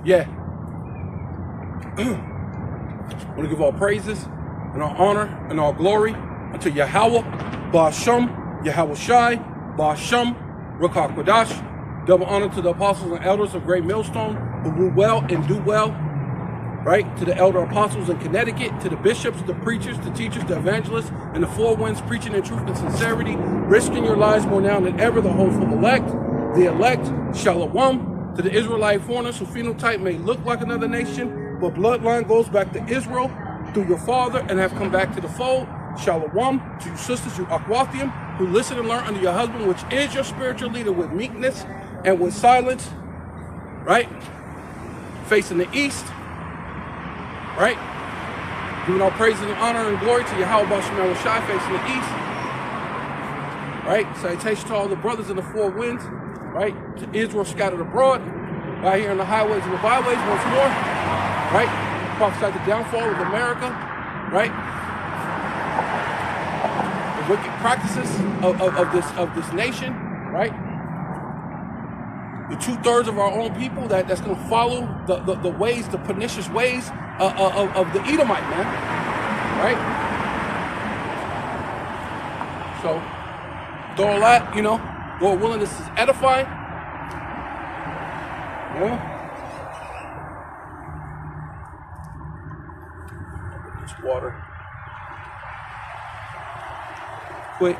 Yeah. I want to give all praises and all honor and all glory unto Yahweh, Ba'asham, Yahweh Shai, Ba'asham, Ruach HaKodesh. Double honor to the apostles and elders of Great Millstone who rule well and do well. Right? To the elder apostles in Connecticut, to the bishops, the preachers, the teachers, the evangelists, and the four winds preaching in truth and sincerity, risking your lives more now than ever, the hopeful elect, Shalom, to the Israelite foreigners whose phenotype may look like another nation, but bloodline goes back to Israel through your father and have come back to the fold. Shalom to you sisters, you Akwathium, who listen and learn under your husband, which is your spiritual leader, with meekness and with silence, right? Facing the east. Right? Giving all praise and honor and glory to Yahweh Ba'asham Shai, facing the east. Right? Salutation to all the brothers in the four winds. Right? To Israel scattered abroad. Right here on the highways and the byways once more. Right? Prophesy the downfall of America. Right? The wicked practices of this nation. Right? The 2/3 of our own people that's going to follow the ways, the pernicious ways of the Edomite, man. Right? So, with all that, you know, Lord willing, this is edifying. You know? This water. Quick.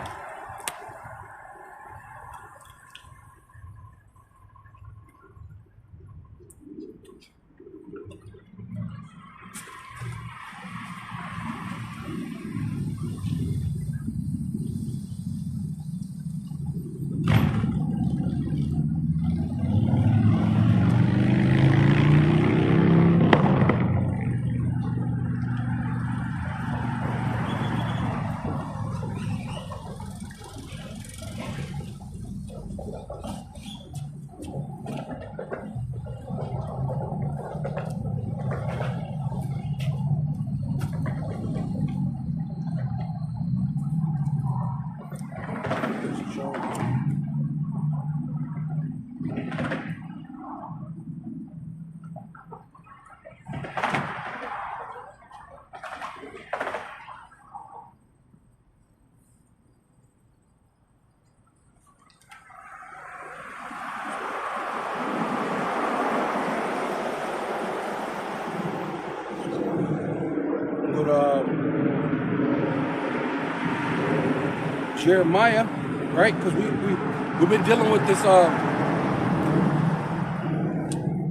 Jeremiah, right? Because we've been dealing with this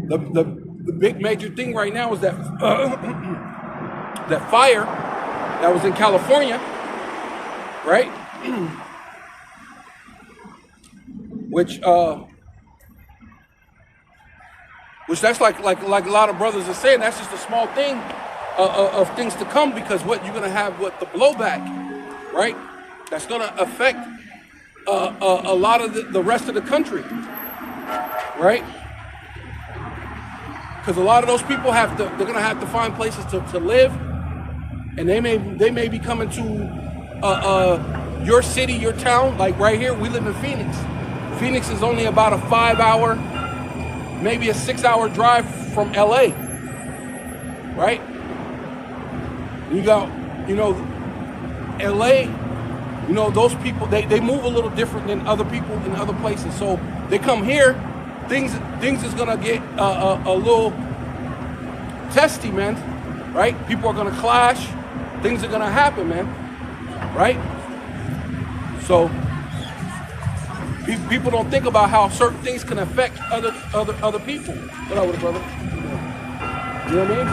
the big major thing right now is that that fire that was in California, right? which that's like a lot of brothers are saying, that's just a small thing of things to come, because what you're gonna have with the blowback, right? That's gonna affect a lot of the rest of the country, right? Because a lot of those people they're gonna have to find places to live, and they may be coming to your city, your town. Like right here, we live in Phoenix. Phoenix is only about a 5-hour, maybe a 6-hour drive from LA, right? You got, you know, LA, you know, those people, they move a little different than other people in other places. So they come here, things is gonna get a little testy, man, right? People are gonna clash, things are gonna happen, man, right? So people don't think about how certain things can affect other people. What up with it, brother? You know what I mean?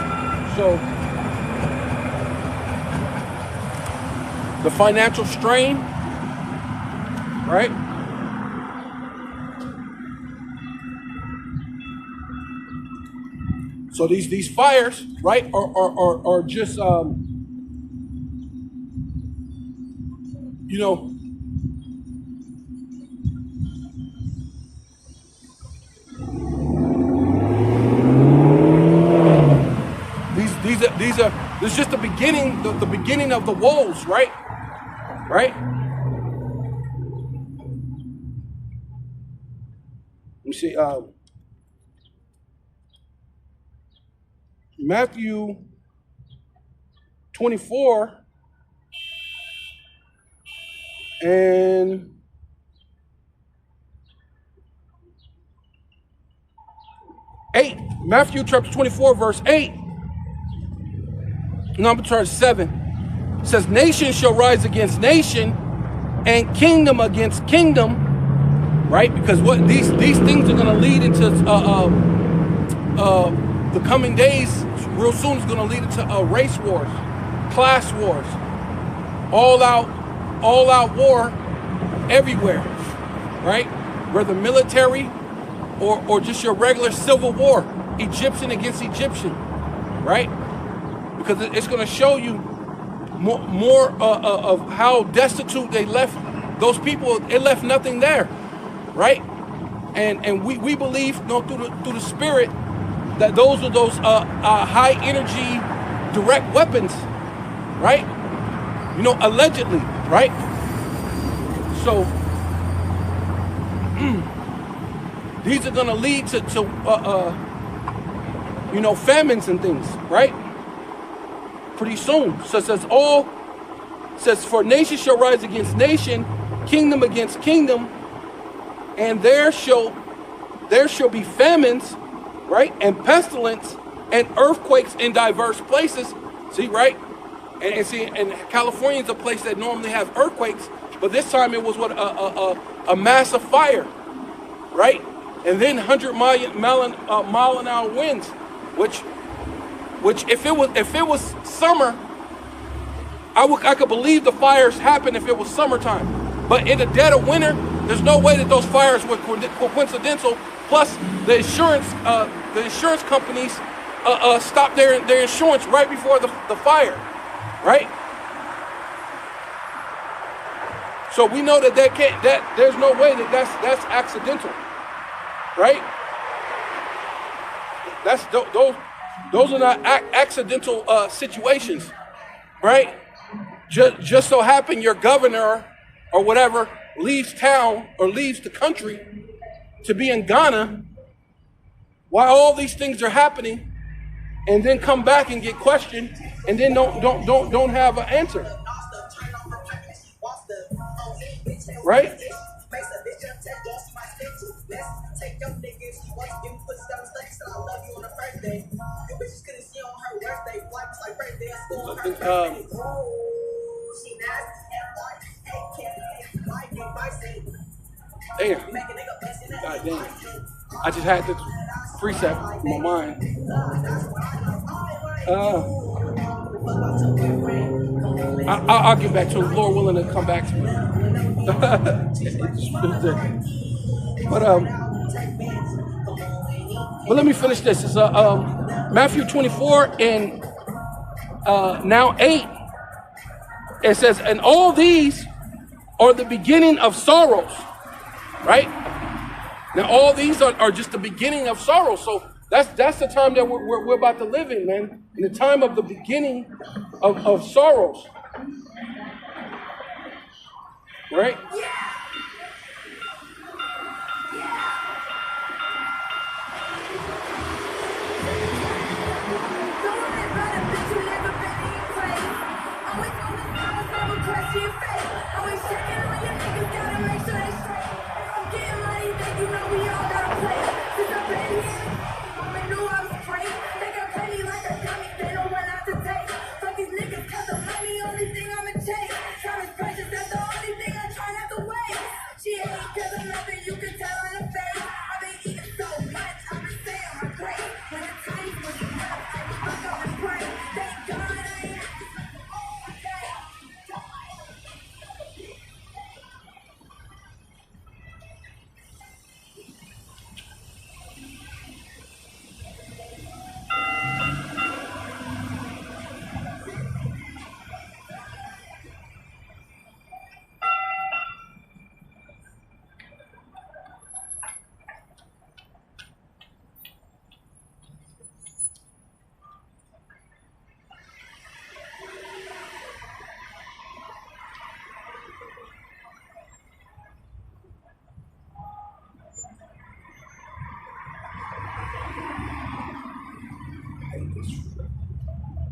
So the financial strain, right? So these fires, right, are just you know, this is just the beginning, the beginning of the woes, right? Right? Let me see. Matthew 24 and 8. Matthew chapter 24, verse 8. Number 7 says, nation shall rise against nation and kingdom against kingdom, right? Because what these things are going to lead into the coming days. Real soon is going to lead into race wars, class wars, all out war everywhere, right? Whether military or just your regular civil war, Egyptian against Egyptian, right? Because it's going to show you more of how destitute they left those people. It left nothing there, right? And we believe, through the spirit, that those are those high energy direct weapons, right? Allegedly, right? So these are going to lead to famines and things, right? Pretty soon. So it says, for nation shall rise against nation, kingdom against kingdom, and there shall be famines, right? And pestilence and earthquakes in diverse places. See, right? And California is a place that normally has earthquakes, but this time it was a massive fire, right? And then 100-mile an hour winds, which if it was summer, I could believe the fires happen if it was summertime. But in the dead of winter, there's no way that those fires were coincidental. Plus, the insurance companies stopped their insurance right before the fire, right? So we know that there's no way that's accidental, right? Those are not accidental situations, right? Just so happen your governor or whatever leaves town or leaves the country to be in Ghana while all these things are happening, and then come back and get questioned, and then don't have an answer, right? Damn. God damn. I just had this precept in my mind. I'll get back to it. Lord willing to come back to me. But let me finish this. It's Matthew 24 and now 8. It says, and all these are the beginning of sorrows, right? Now all these are just the beginning of sorrow. So that's the time that we're about to live in, man. In the time of the beginning of sorrows, right?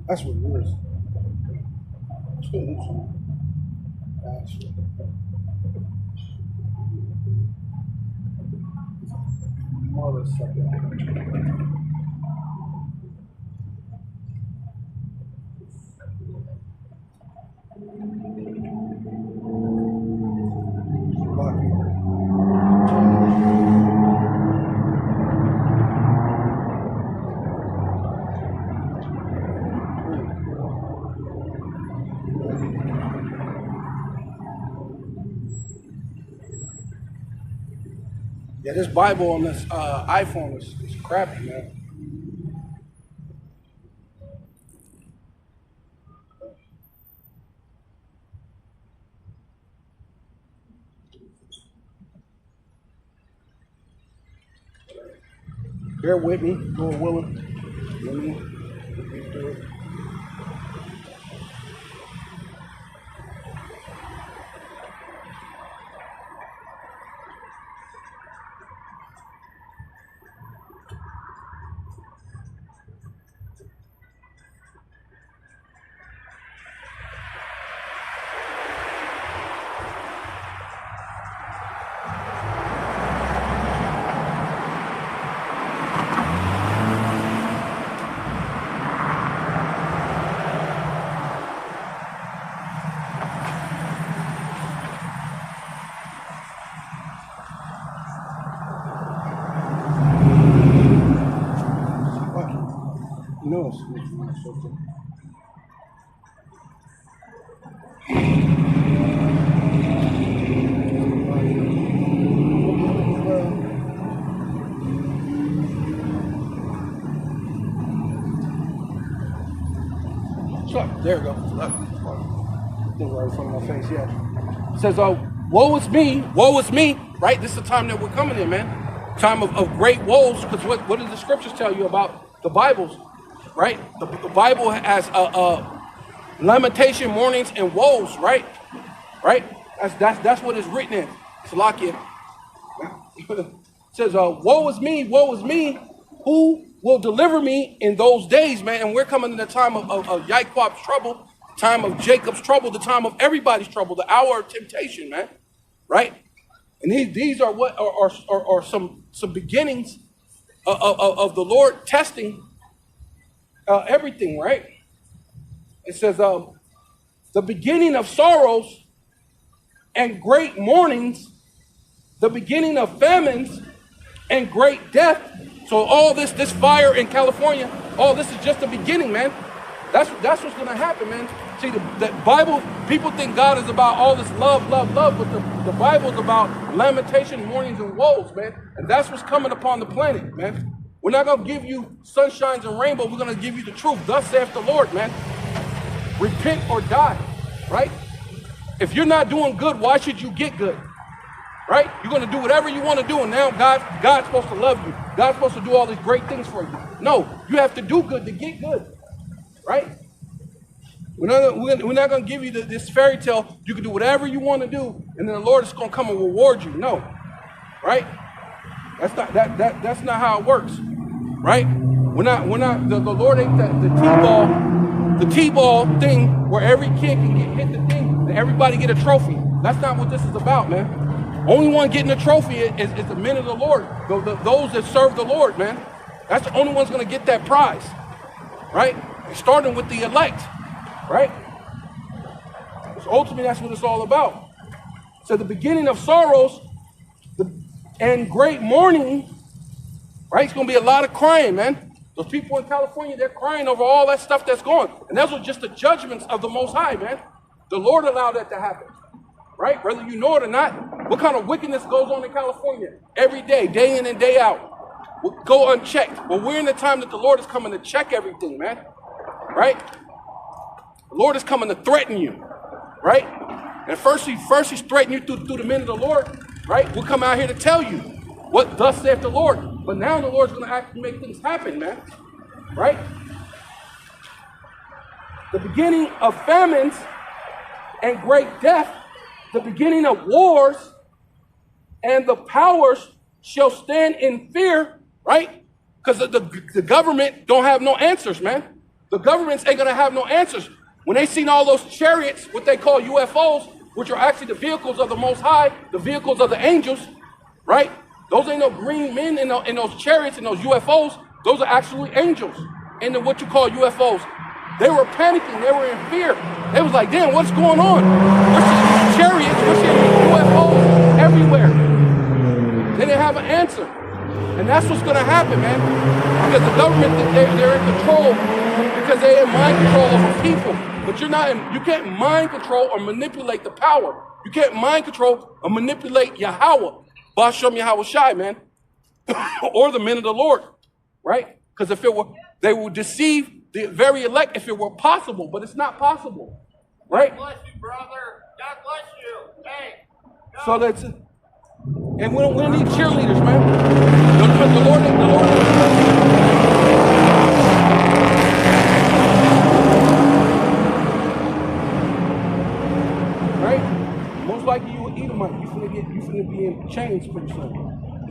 That's what it is. Mother sucker. Yeah, this Bible on this iPhone is crappy, man. Bear with me, Lord willing. Let me get through it. No, it's something. So, there we go. Thing right in front of my face, yeah. It says, woe is me, right? This is the time that we're coming in, man. Time of great woes, because what do the scriptures tell you about the Bibles, right? The Bible has lamentation, mournings, and woes, right? Right? That's what is written in. Salakia. It says, woe is me, who will deliver me in those days, man? And we're coming in the time of Yaakov's trouble, time of Jacob's trouble, the time of everybody's trouble, the hour of temptation, man, right? And these are what are some beginnings of the Lord testing everything, right? It says, the beginning of sorrows and great mournings, the beginning of famines and great death. So all this fire in California, all this is just the beginning, man. That's what's going to happen, man. See, the Bible, people think God is about all this love, but the Bible is about lamentation, mournings, and woes, man. And that's what's coming upon the planet, man. We're not going to give you sunshines and rainbows. We're going to give you the truth. Thus saith the Lord, man. Repent or die, right? If you're not doing good, why should you get good? Right? You're going to do whatever you want to do, and now God's supposed to love you. God's supposed to do all these great things for you. No, you have to do good to get good, right? We're not going to give you this fairy tale. You can do whatever you want to do, and then the Lord is going to come and reward you. No, right? That's not how it works, right? The Lord ain't the T-ball thing where every kid can hit the thing and everybody get a trophy. That's not what this is about, man. Only one getting a trophy is the men of the Lord, those that serve the Lord, man. That's the only one's going to get that prize, right? Starting with the elect, right? So ultimately, that's what it's all about. So the beginning of sorrows and great mourning, right? It's going to be a lot of crying, man. Those people in California, they're crying over all that stuff that's going. And those are just the judgments of the Most High, man. The Lord allowed that to happen. Right? Whether you know it or not, what kind of wickedness goes on in California every day, day in and day out? Will go unchecked. Well, we're in the time that the Lord is coming to check everything, man. Right? The Lord is coming to threaten you. Right? And first he's threatening you through the men of the Lord. Right? We'll come out here to tell you what thus saith the Lord. But now the Lord's going to actually make things happen, man. Right? The beginning of famines and great death, the beginning of wars, and the powers shall stand in fear, right? Because the government don't have no answers, man. The governments ain't gonna have no answers. When they seen all those chariots, what they call UFOs, which are actually the vehicles of the Most High, the vehicles of the angels, right? Those ain't no green men in those chariots and those UFOs. Those are actually angels in the what you call UFOs. They were panicking. They were in fear. They was like, damn, what's going on? We're seeing chariots. We're seeing UFOs everywhere. They didn't have an answer. And that's what's going to happen, man. Because the government, they're in control because they in mind control over people. But you can't mind control or manipulate the power. You can't mind control or manipulate Yahweh, Bashem Yahweh Shai, man, or the men of the Lord, right? Because they will deceive the very elect if it were possible, but it's not possible, right? God bless you, brother. God bless you. Hey. So that's it. And we don't need cheerleaders, man. The Lord. Right? Most likely you will Edomite. You finna be in chains pretty soon.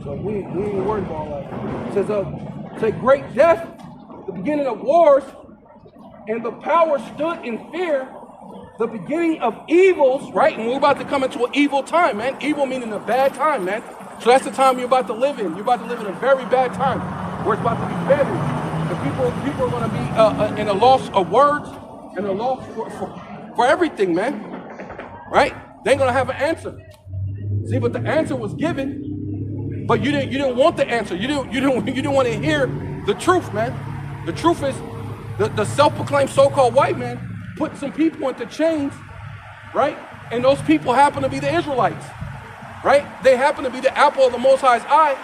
So we ain't worried about all that. It says, say great death, the beginning of wars, and the power stood in fear, the beginning of evils, right? And we're about to come into an evil time, man. Evil meaning a bad time, man. So that's the time you're about to live in. You're about to live in a very bad time where it's about to be famine. And people are going to be in a loss of words and a loss for everything, man. Right? They ain't going to have an answer. See, but the answer was given, but you didn't want the answer. You didn't want to hear the truth, man. The truth is the self-proclaimed so-called white man put some people into chains, right? And those people happen to be the Israelites, right? They happen to be the apple of the Most High's eye.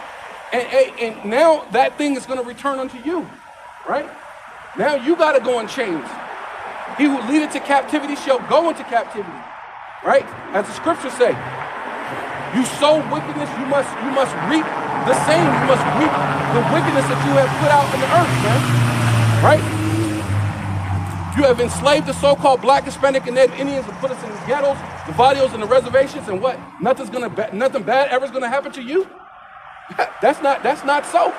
And now that thing is going to return unto you, right? Now you got to go in chains. He who leadeth to captivity shall go into captivity, right? As the scriptures say, you sow wickedness, you must reap the same. You must reap the wickedness that you have put out in the earth, man, right? You have enslaved the so-called Black, Hispanic, and Native Indians and put us in the ghettos, the barrios, and the reservations, and what? Nothing bad ever is gonna happen to you? That's not so.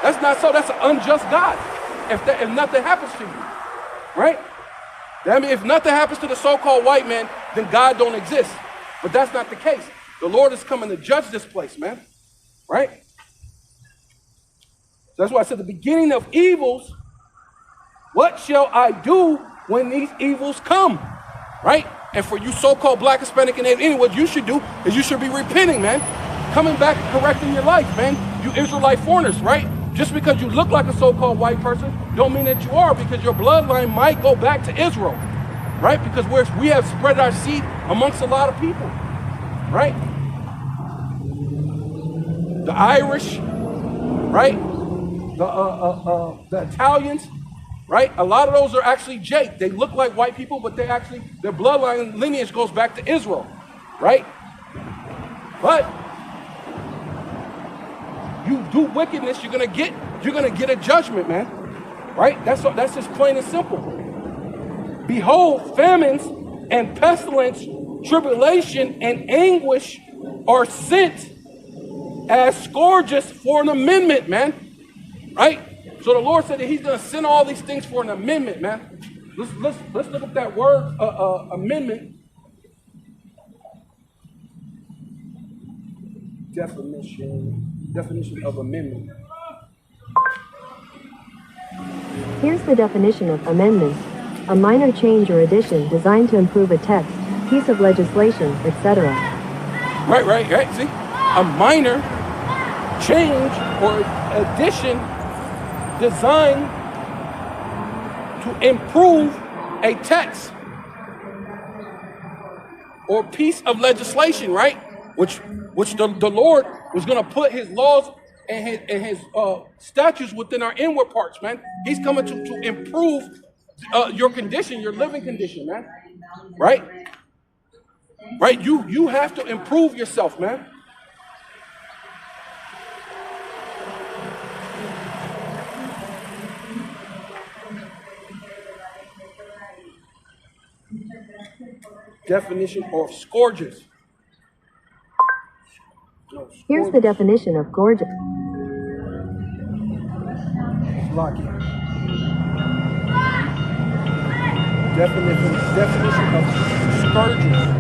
That's not so. That's an unjust God. If nothing happens to you, right? I mean, if nothing happens to the so-called white man, then God don't exist. But that's not the case. The Lord is coming to judge this place, man, right? So that's why I said the beginning of evils. What shall I do when these evils come, right? And for you so-called Black, Hispanic, and Native Indian, what you should do is you should be repenting, man. Coming back and correcting your life, man. You Israelite foreigners, right? Just because you look like a so-called white person don't mean that you are, because your bloodline might go back to Israel, right? Because we have spread our seed amongst a lot of people, right? The Irish, right? The Italians, right? A lot of those are actually Jake. They look like white people, but their bloodline lineage goes back to Israel, right? But you do wickedness, you're gonna get a judgment, man. Right? That's just plain and simple. Behold, famines and pestilence, tribulation and anguish are sent as scourges for an amendment, man. Right? So the Lord said that He's gonna send all these things for an amendment, man. Let's look at that word amendment. Definition of amendment. Here's the definition of amendment: a minor change or addition designed to improve a text, piece of legislation, etc. Right. See, a minor change or addition designed to improve a text or piece of legislation, right? Which the Lord was going to put His laws and his statutes within our inward parts, man. He's coming to improve your condition, your living condition, man. Right? Right? You have to improve yourself, man. Definition of scourges. Here's the definition of gorgeous. Lucky. Definition of scourges.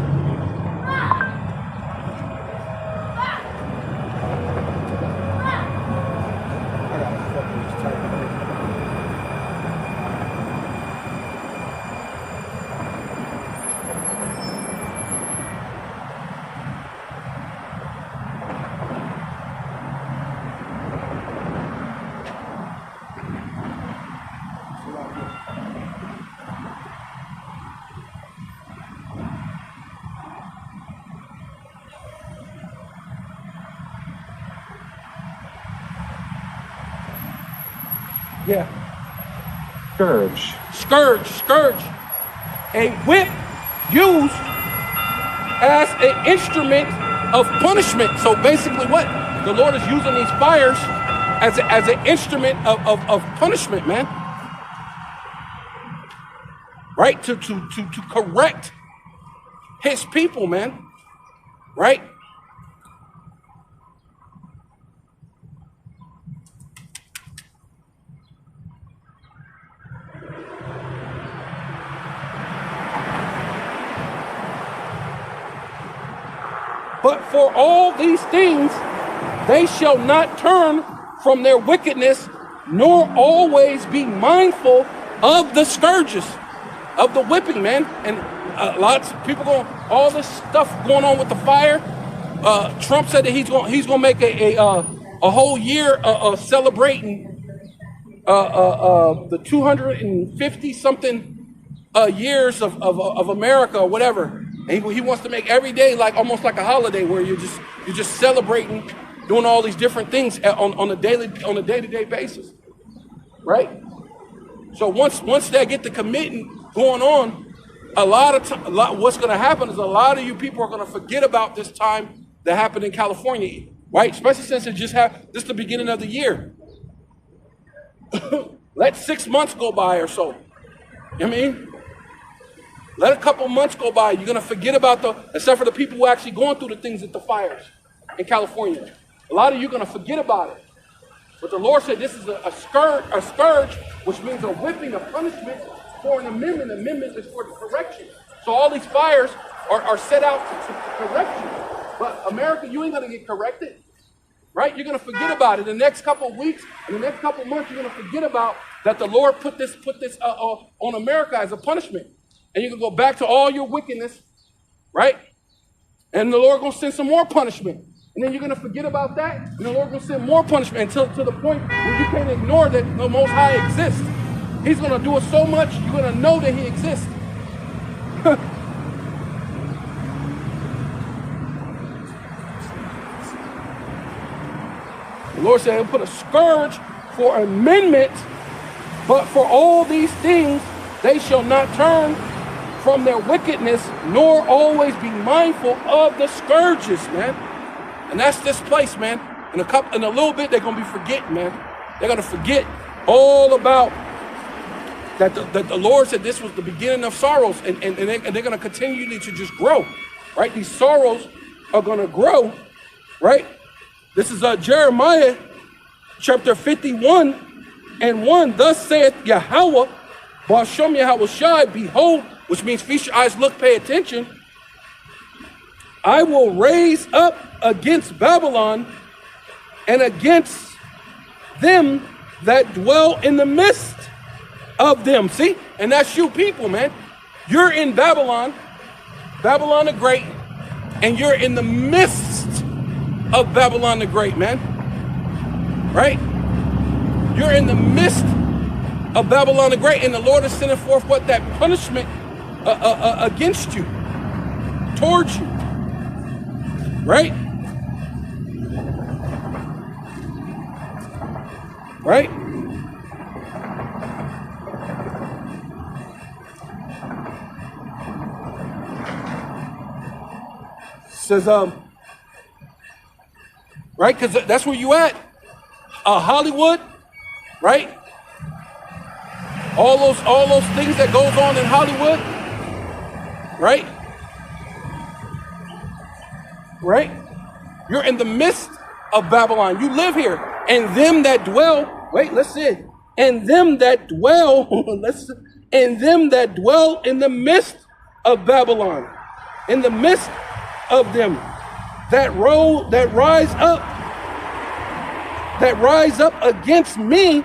Yeah. Scourge. A whip used as an instrument of punishment. So basically what? The Lord is using these fires as an instrument of punishment, man. Right? To correct his people, man. Right? But for all these things, they shall not turn from their wickedness, nor always be mindful of the scourges, of the whipping, man. And lots of people going, all this stuff going on with the fire. Trump said that he's gonna make a whole year celebrating the 250 something years of America or whatever. And he wants to make every day like almost like a holiday where you're just celebrating, doing all these different things on a day-to-day basis, right? So once they get the committing going on, what's going to happen is a lot of you people are going to forget about this time that happened in California, right? Especially since this is the beginning of the year. Let 6 months go by or so. You know what I mean? Let a couple months go by. You're going to forget about except for the people who are actually going through the things at the fires in California. A lot of you are going to forget about it. But the Lord said this is a scourge, which means a whipping, a punishment for an amendment. Amendment is for the correction. So all these fires are set out to correct you. But America, you ain't going to get corrected. Right? You're going to forget about it. The next couple of weeks, and the next couple of months, you're going to forget about that the Lord put this on America as a punishment. And you can go back to all your wickedness, right? And the Lord going to send some more punishment. And then you're going to forget about that. And the Lord going to send more punishment until to the point where you can't ignore that the Most High exists. He's going to do it so much, you're going to know that he exists. The Lord said he'll put a scourge for amendment, but for all these things, they shall not turn from their wickedness, nor always be mindful of the scourges, man. And that's this place, man. In a little bit, they're gonna be forgetting, man. They're gonna forget all about that. The Lord said this was the beginning of sorrows, and they're gonna continue to just grow, right? These sorrows are gonna grow, right? This is Jeremiah chapter 51:1. Thus saith Yahweh, Ba'ashem Yahawashi, behold, which means feast your eyes, look, pay attention. I will raise up against Babylon and against them that dwell in the midst of them. See? And that's you people, man. You're in Babylon, Babylon the Great, and you're in the midst of Babylon the Great, man. Right? You're in the midst of Babylon the Great, and the Lord is sending forth what? That punishment against you, towards you, right? Right? Says, right? Because that's where you at. Hollywood, right? All those things that goes on in Hollywood, right? Right? You're in the midst of Babylon. You live here. And them that dwell, wait, let's see it. and them that dwell, and them that dwell in the midst of Babylon, in the midst of them that rise up against me,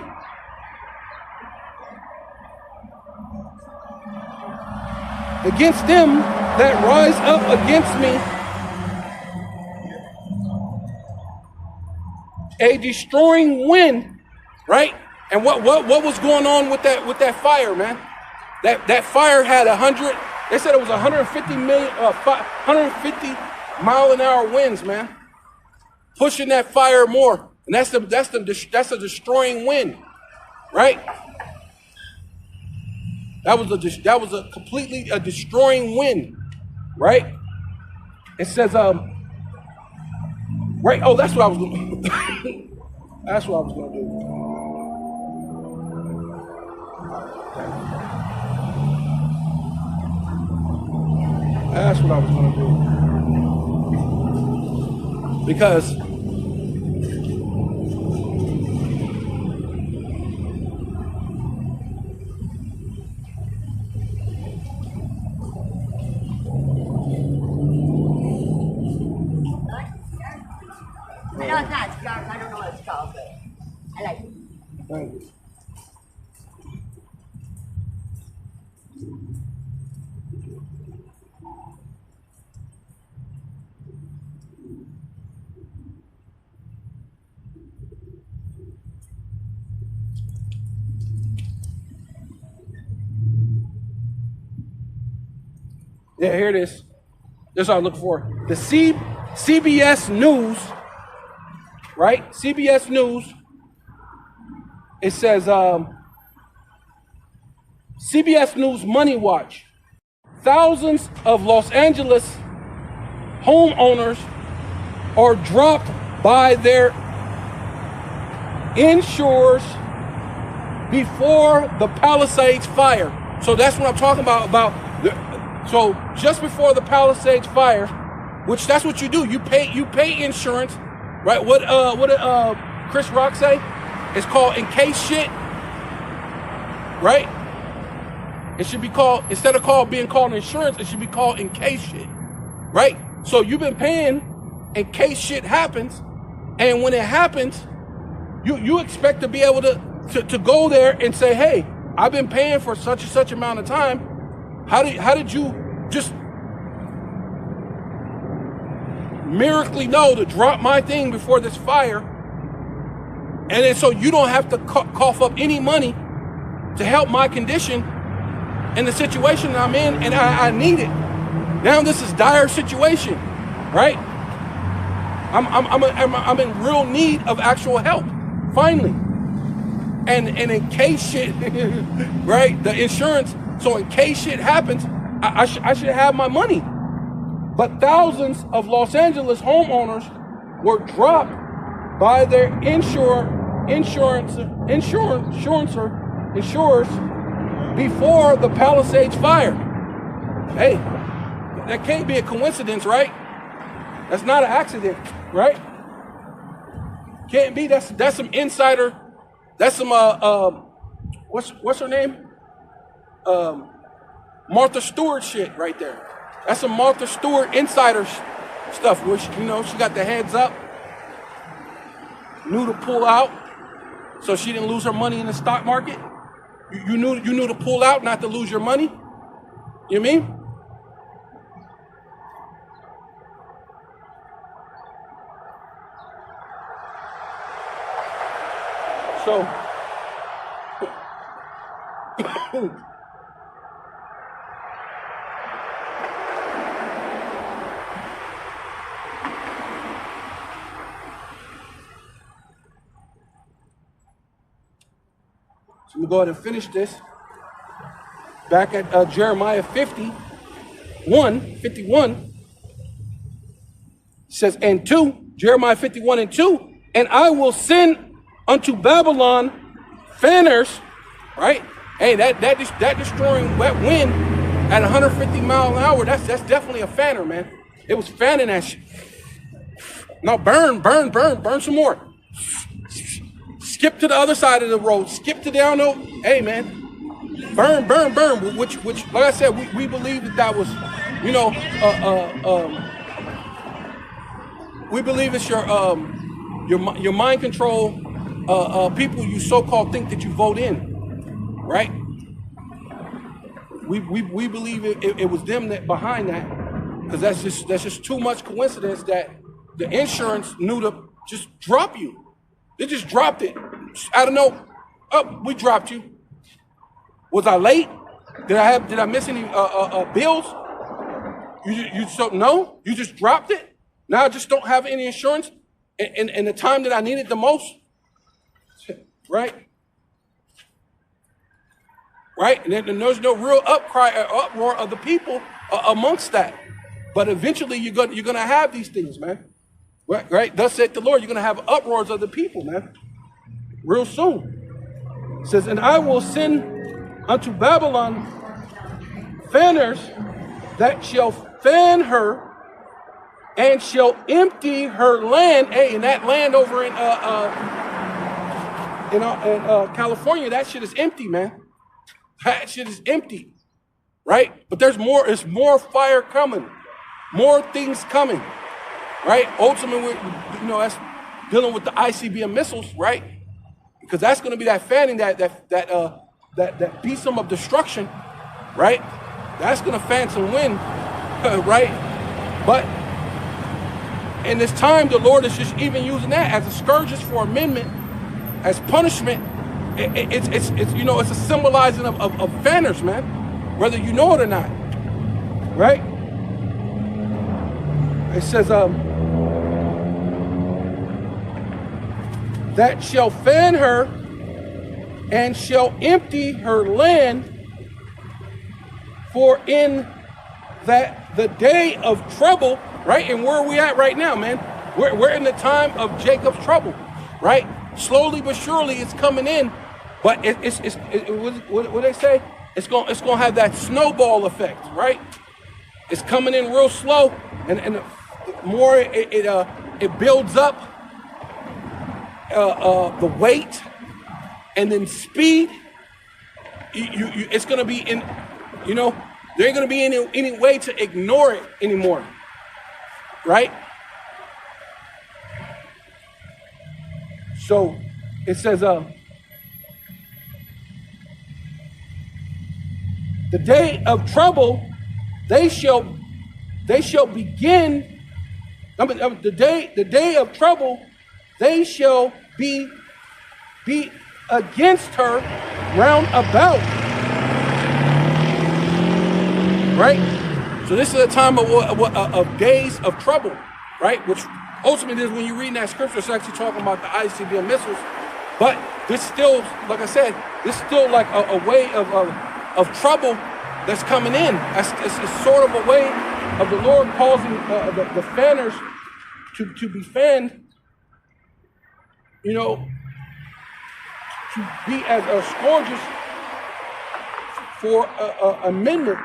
against them that rise up against me, a destroying wind, right? And what was going on with that fire, man? That fire had 100. They said it was 150 mile an hour winds, man, pushing that fire more. And that's a destroying wind, right? That was a completely destroying wind, right? It says right. Oh, that's what I was going. That's what I was going to do. That's what I was going to do. Because I know it's not scarf. I don't know what it's called, but I like it. thank you. Yeah, here it is. That's what I'm looking for. The CBS News, right? CBS News. It says CBS News Money Watch. Thousands of Los Angeles homeowners are dropped by their insurers before the Palisades fire. So that's what I'm talking about. So just before the Palisades fire, which that's what you do. You pay insurance, right? What did Chris Rock say? It's called in case shit, right? It should be called, instead of being called insurance, it should be called in case shit, right? So you've been paying in case shit happens, and when it happens, you expect to be able to go there and say, hey, I've been paying for such and such amount of time. How did you just miraculously know to drop my thing before this fire? And then so you don't have to cough up any money to help my condition in the situation that I'm in, and I need it. Now this is dire situation, right? I'm in real need of actual help, finally. And in case shit, right? The insurance. So in case shit happens, I should have my money. But thousands of Los Angeles homeowners were dropped by their insurers before the Palisades fire. Hey, that can't be a coincidence, right? That's not an accident, right? Can't be. That's some insider. That's some what's her name? Martha Stewart shit right there. That's some Martha Stewart insider stuff, which, she got the heads up, knew to pull out, so she didn't lose her money in the stock market. You knew to pull out, not to lose your money. You mean? So. Let me go ahead and finish this. Back at Jeremiah 51, says, and 2, Jeremiah 51 and 2, and I will send unto Babylon fanners, right? Hey, that destroying wet wind at 150 miles an hour, that's definitely a fanner, man. It was fanning that shit. Now burn some more. skip to the other side of the road, skip to down the, hey man, burn, burn, burn, which, like I said, we believe that was, you know, we believe it's your mind control, people you so-called think that you vote in, right? We believe it was them that behind that, because that's just too much coincidence that the insurance knew to just drop you. They just dropped it. I don't know. Oh, we dropped you. Was I late? Did I miss any bills? You just don't know? You just dropped it? Now I just don't have any insurance in the time that I need it the most? Right? Right? And then there's no real uproar of the people amongst that. But eventually you're gonna have these things, man. Right? Thus said the Lord, you're gonna have uproars of the people, man. Real soon. It says, and I will send unto Babylon fanners that shall fan her and shall empty her land. Hey, and that land over in California, that shit is empty, man. That shit is empty, right? But there's more fire coming, more things coming, right? Ultimately, that's dealing with the ICBM missiles, right? Because that's going to be that fanning, that besom of destruction, right? That's going to fan some wind, right? But in this time, the Lord is just even using that as a scourges for amendment, as punishment. It's a symbolizing of fanners, man, whether you know it or not, right? It says, that shall fan her and shall empty her land, for in that the day of trouble, right? And where are we at right now, man? We're in the time of Jacob's trouble, right? Slowly but surely it's coming in, but what they say? It's gonna have that snowball effect, right? It's coming in real slow, and the more it builds up, the weight, and then speed. It's gonna be in, there ain't gonna be any way to ignore it anymore, right? So it says, the day of trouble, they shall begin. The day of trouble, they shall be against her round about. Right? So this is a time of days of trouble, right? Which ultimately is when you're reading that scripture, it's actually talking about the ICBM missiles. But this still, like I said, this still like a way of trouble that's coming in. It's sort of a way of the Lord causing the fanners to be fanned, to be as scourges for amendment.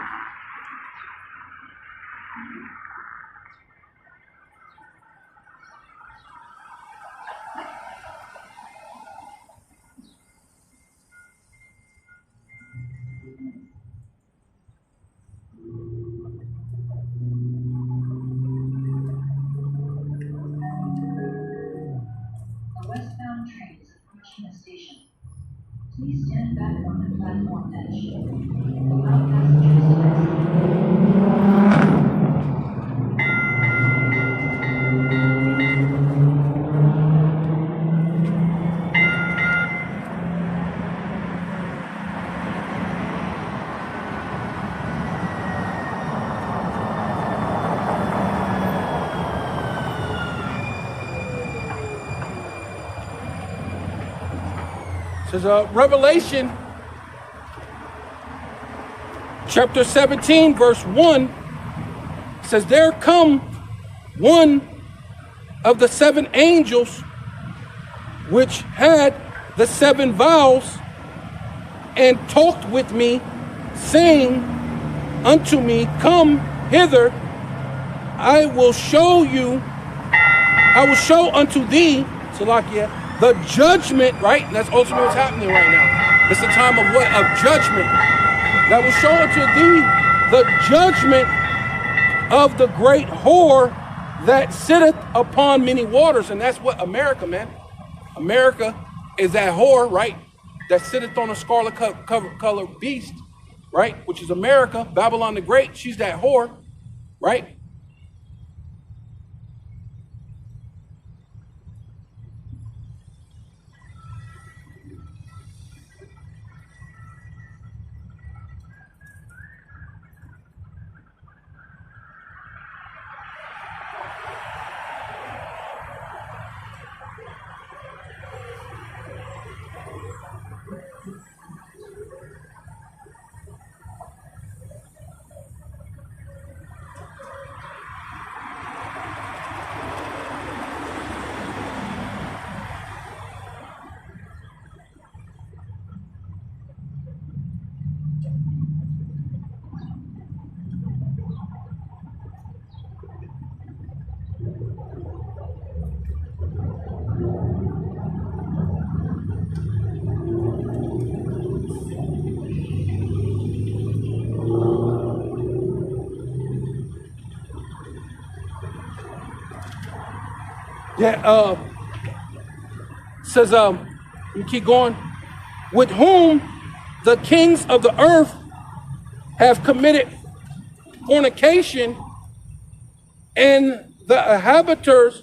Train is approaching the station. Please stand back on the platform edge. Allow passengers to Says Revelation chapter 17 verse 1 says, there come one of the seven angels which had the seven vials, and talked with me, saying unto me, come hither, I will show unto thee, Salakia, the judgment, right? And that's ultimately what's happening right now. It's the time of what? Of judgment. That will show unto thee the judgment of the great whore that sitteth upon many waters. And that's what America, man. America is that whore, right? That sitteth on a scarlet colored beast, right? Which is America, Babylon the Great. She's that whore, right? Yeah, says, you keep going. With whom the kings of the earth have committed fornication, and the inhabitants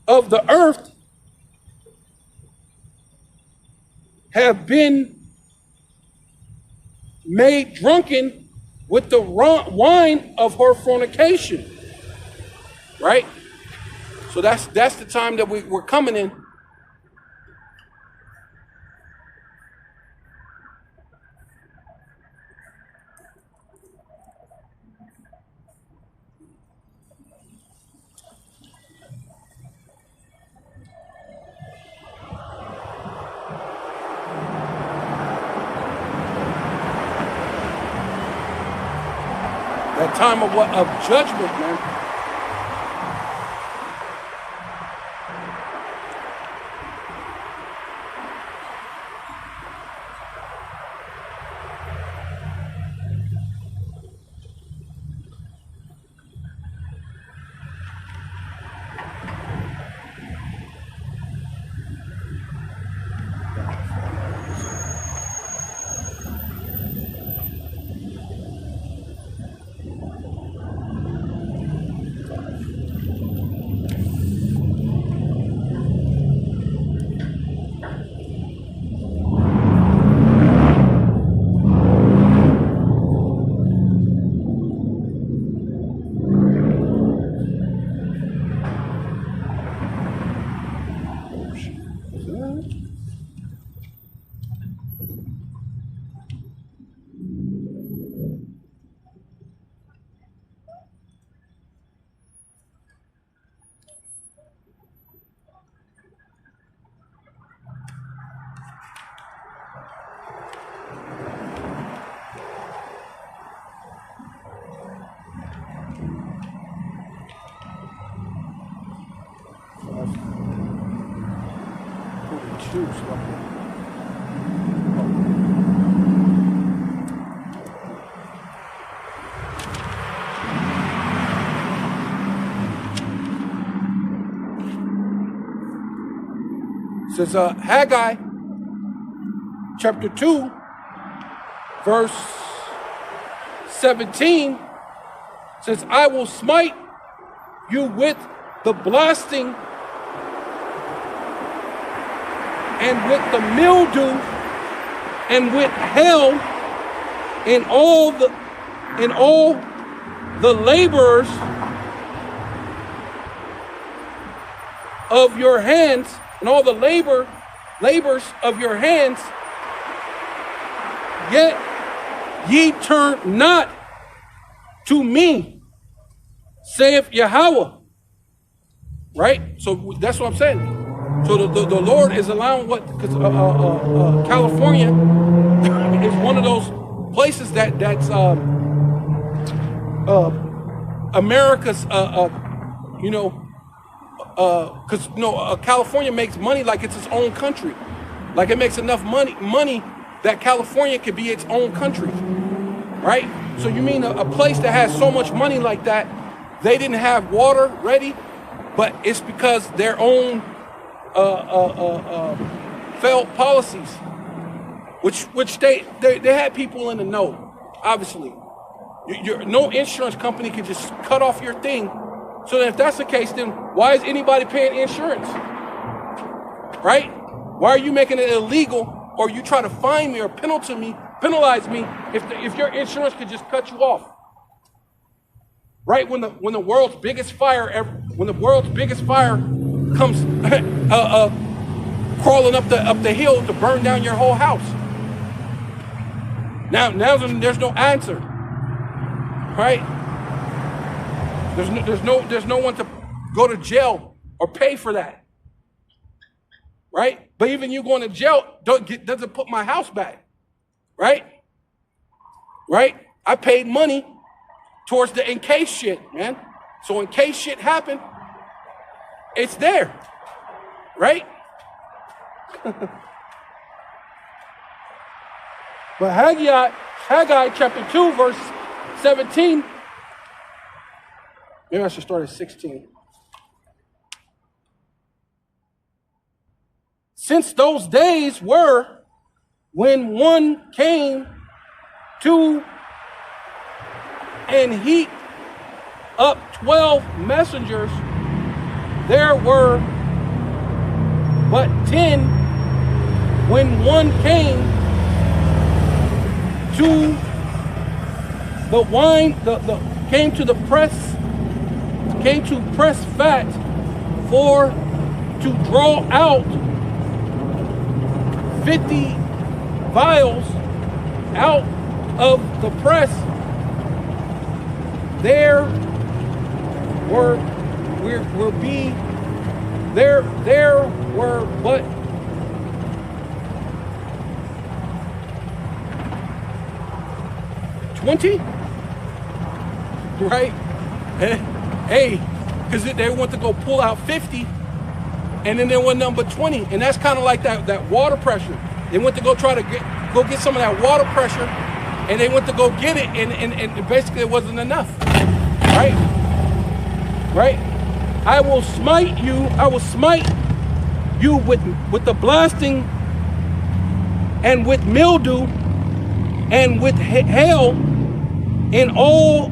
of the earth have been made drunken with the wine of her fornication. Right? So that's the time that we're coming in. That time of what? Of judgment, man. Says Haggai chapter 2 verse 17 says, I will smite you with the blasting and with the mildew and with hail and all the laborers of your hands, and all the labors of your hands, yet ye turn not to me, saith Yahweh. Right? So that's what I'm saying. So the Lord is allowing what? Because California is one of those places that's America's because California makes money like it's its own country, like it makes enough money that California could be its own country, right? So you mean a place that has so much money like that, they didn't have water ready, but it's because their own failed policies, which they had people in the know, obviously. No insurance company can just cut off your thing. So then if that's the case, then why is anybody paying insurance? Right? Why are you making it illegal, or you try to fine me or penalize me if your insurance could just cut you off? Right? When the world's biggest fire comes crawling up the hill to burn down your whole house. Now there's no answer. Right? There's no one to go to jail or pay for that. Right? But even you going to jail doesn't put my house back. Right? Right? I paid money towards the in case shit, man. So in case shit happened, it's there. Right? But Haggai chapter 2 verse 17. Maybe I should start at 16. Since those days were when one came to and heaped up 12 messengers, there were but 10 when one came to the wine, came to press fat for to draw out 50 vials out of the press. There were but 20, right? Hey, because they want to go pull out 50, and then there was number 20, and that's kind of like that water pressure. They went to go try to get some of that water pressure, and they went to go get it, and basically it wasn't enough, right? Right? I will smite you with the blasting, and with mildew, and with hail, in all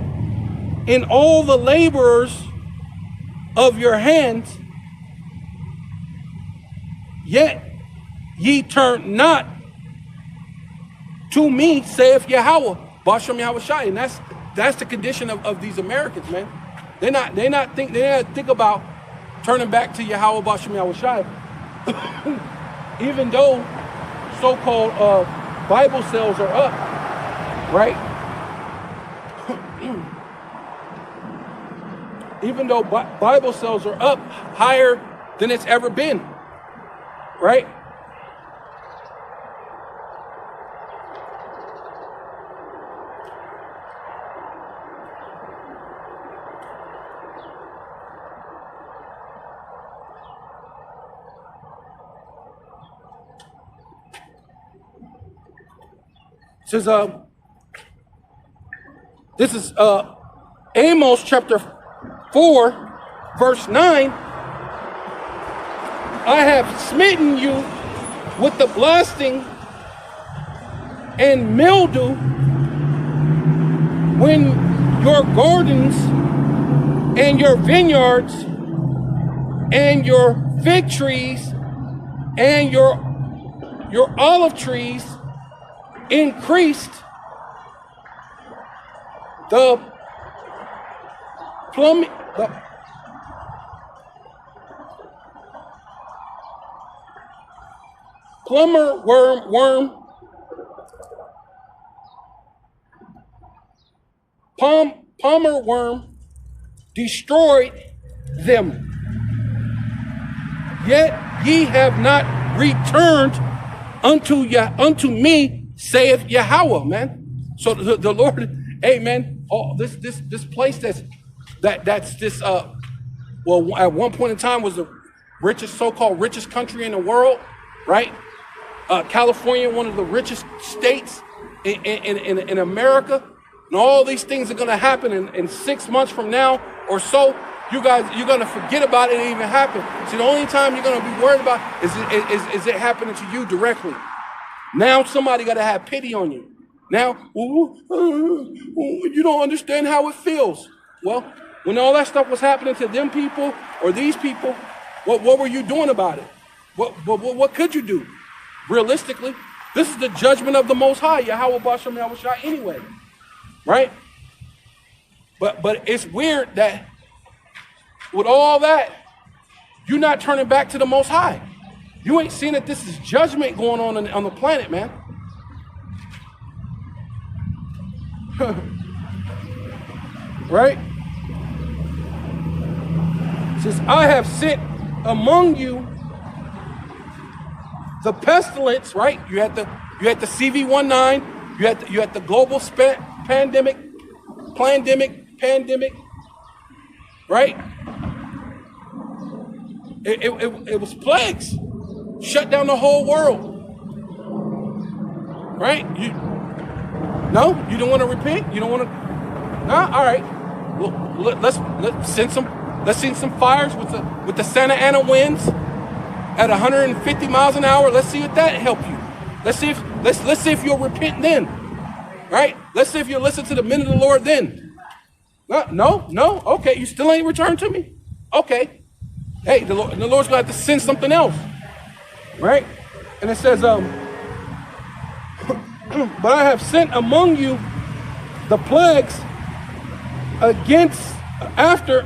the laborers of your hands, yet ye turn not to me, saith Yahweh, Bashem Yahushai. And that's the condition of these Americans, man. They not think about turning back to Yahweh, Bashem Yahushai. Even though so-called Bible sales are up, right? Even though Bible sales are up higher than it's ever been, right? It says, this is Amos chapter 4, verse 9. I have smitten you with the blasting and mildew when your gardens and your vineyards and your fig trees and your olive trees increased. The plumber worm, palmer worm destroyed them. Yet ye have not returned unto me, saith Yahweh, man. So the Lord, amen. Oh, this place that's this well, at one point in time was the richest, so-called richest country in the world, right? California, one of the richest states in America. And all these things are going to happen in 6 months from now or so. You're going to forget about it even happened. See, the only time you're going to be worried about is it happening to you directly. Now somebody got to have pity on you. Now, you don't understand how it feels. Well, when all that stuff was happening to them people or these people, what were you doing about it? What could you do? Realistically, this is the judgment of the Most High, Yahweh Bashem Yahushua, anyway, right? But it's weird that with all that, you're not turning back to the Most High. You ain't seeing that this is judgment going on the planet, man. Right? It says, I have sent among you the pestilence, right? You had the CV-19, you had the global pandemic, right? It was plagues, shut down the whole world, right? You don't want to repent. You don't want to. Nah, all right. Well, let's send some fires with the Santa Ana winds at 150 miles an hour. Let's see if that help you. Let's see if you'll repent then, right? Let's see if you'll listen to the men of the Lord then. No. Okay, you still ain't returned to me. Okay. Hey, the Lord's gonna have to send something else, right? And it says, but I have sent among you the plagues after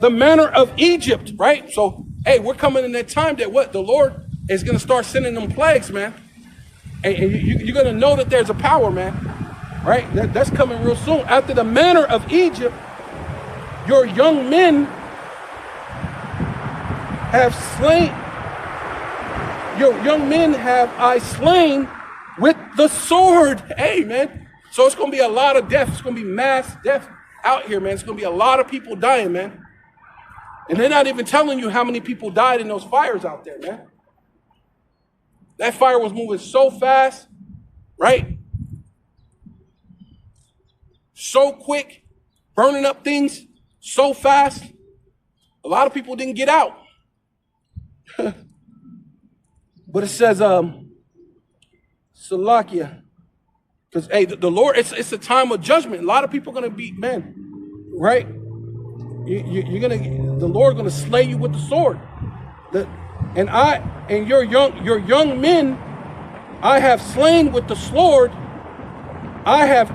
the manner of Egypt, right? So, hey, we're coming in that time that the Lord is going to start sending them plagues, man. And you're going to know that there's a power, man, right? That's coming real soon. After the manner of Egypt, your young men have I slain with the sword. Hey, man. So it's going to be a lot of death. It's going to be mass death out here, man. It's going to be a lot of people dying, man. And they're not even telling you how many people died in those fires out there, man. That fire was moving so fast, right? So quick, burning up things so fast. A lot of people didn't get out. But it says, Salakia. Because, hey, the Lord, it's a time of judgment. A lot of people are going to be, man, right? The Lord going to slay you with the sword. And your young men, I have slain with the sword. I have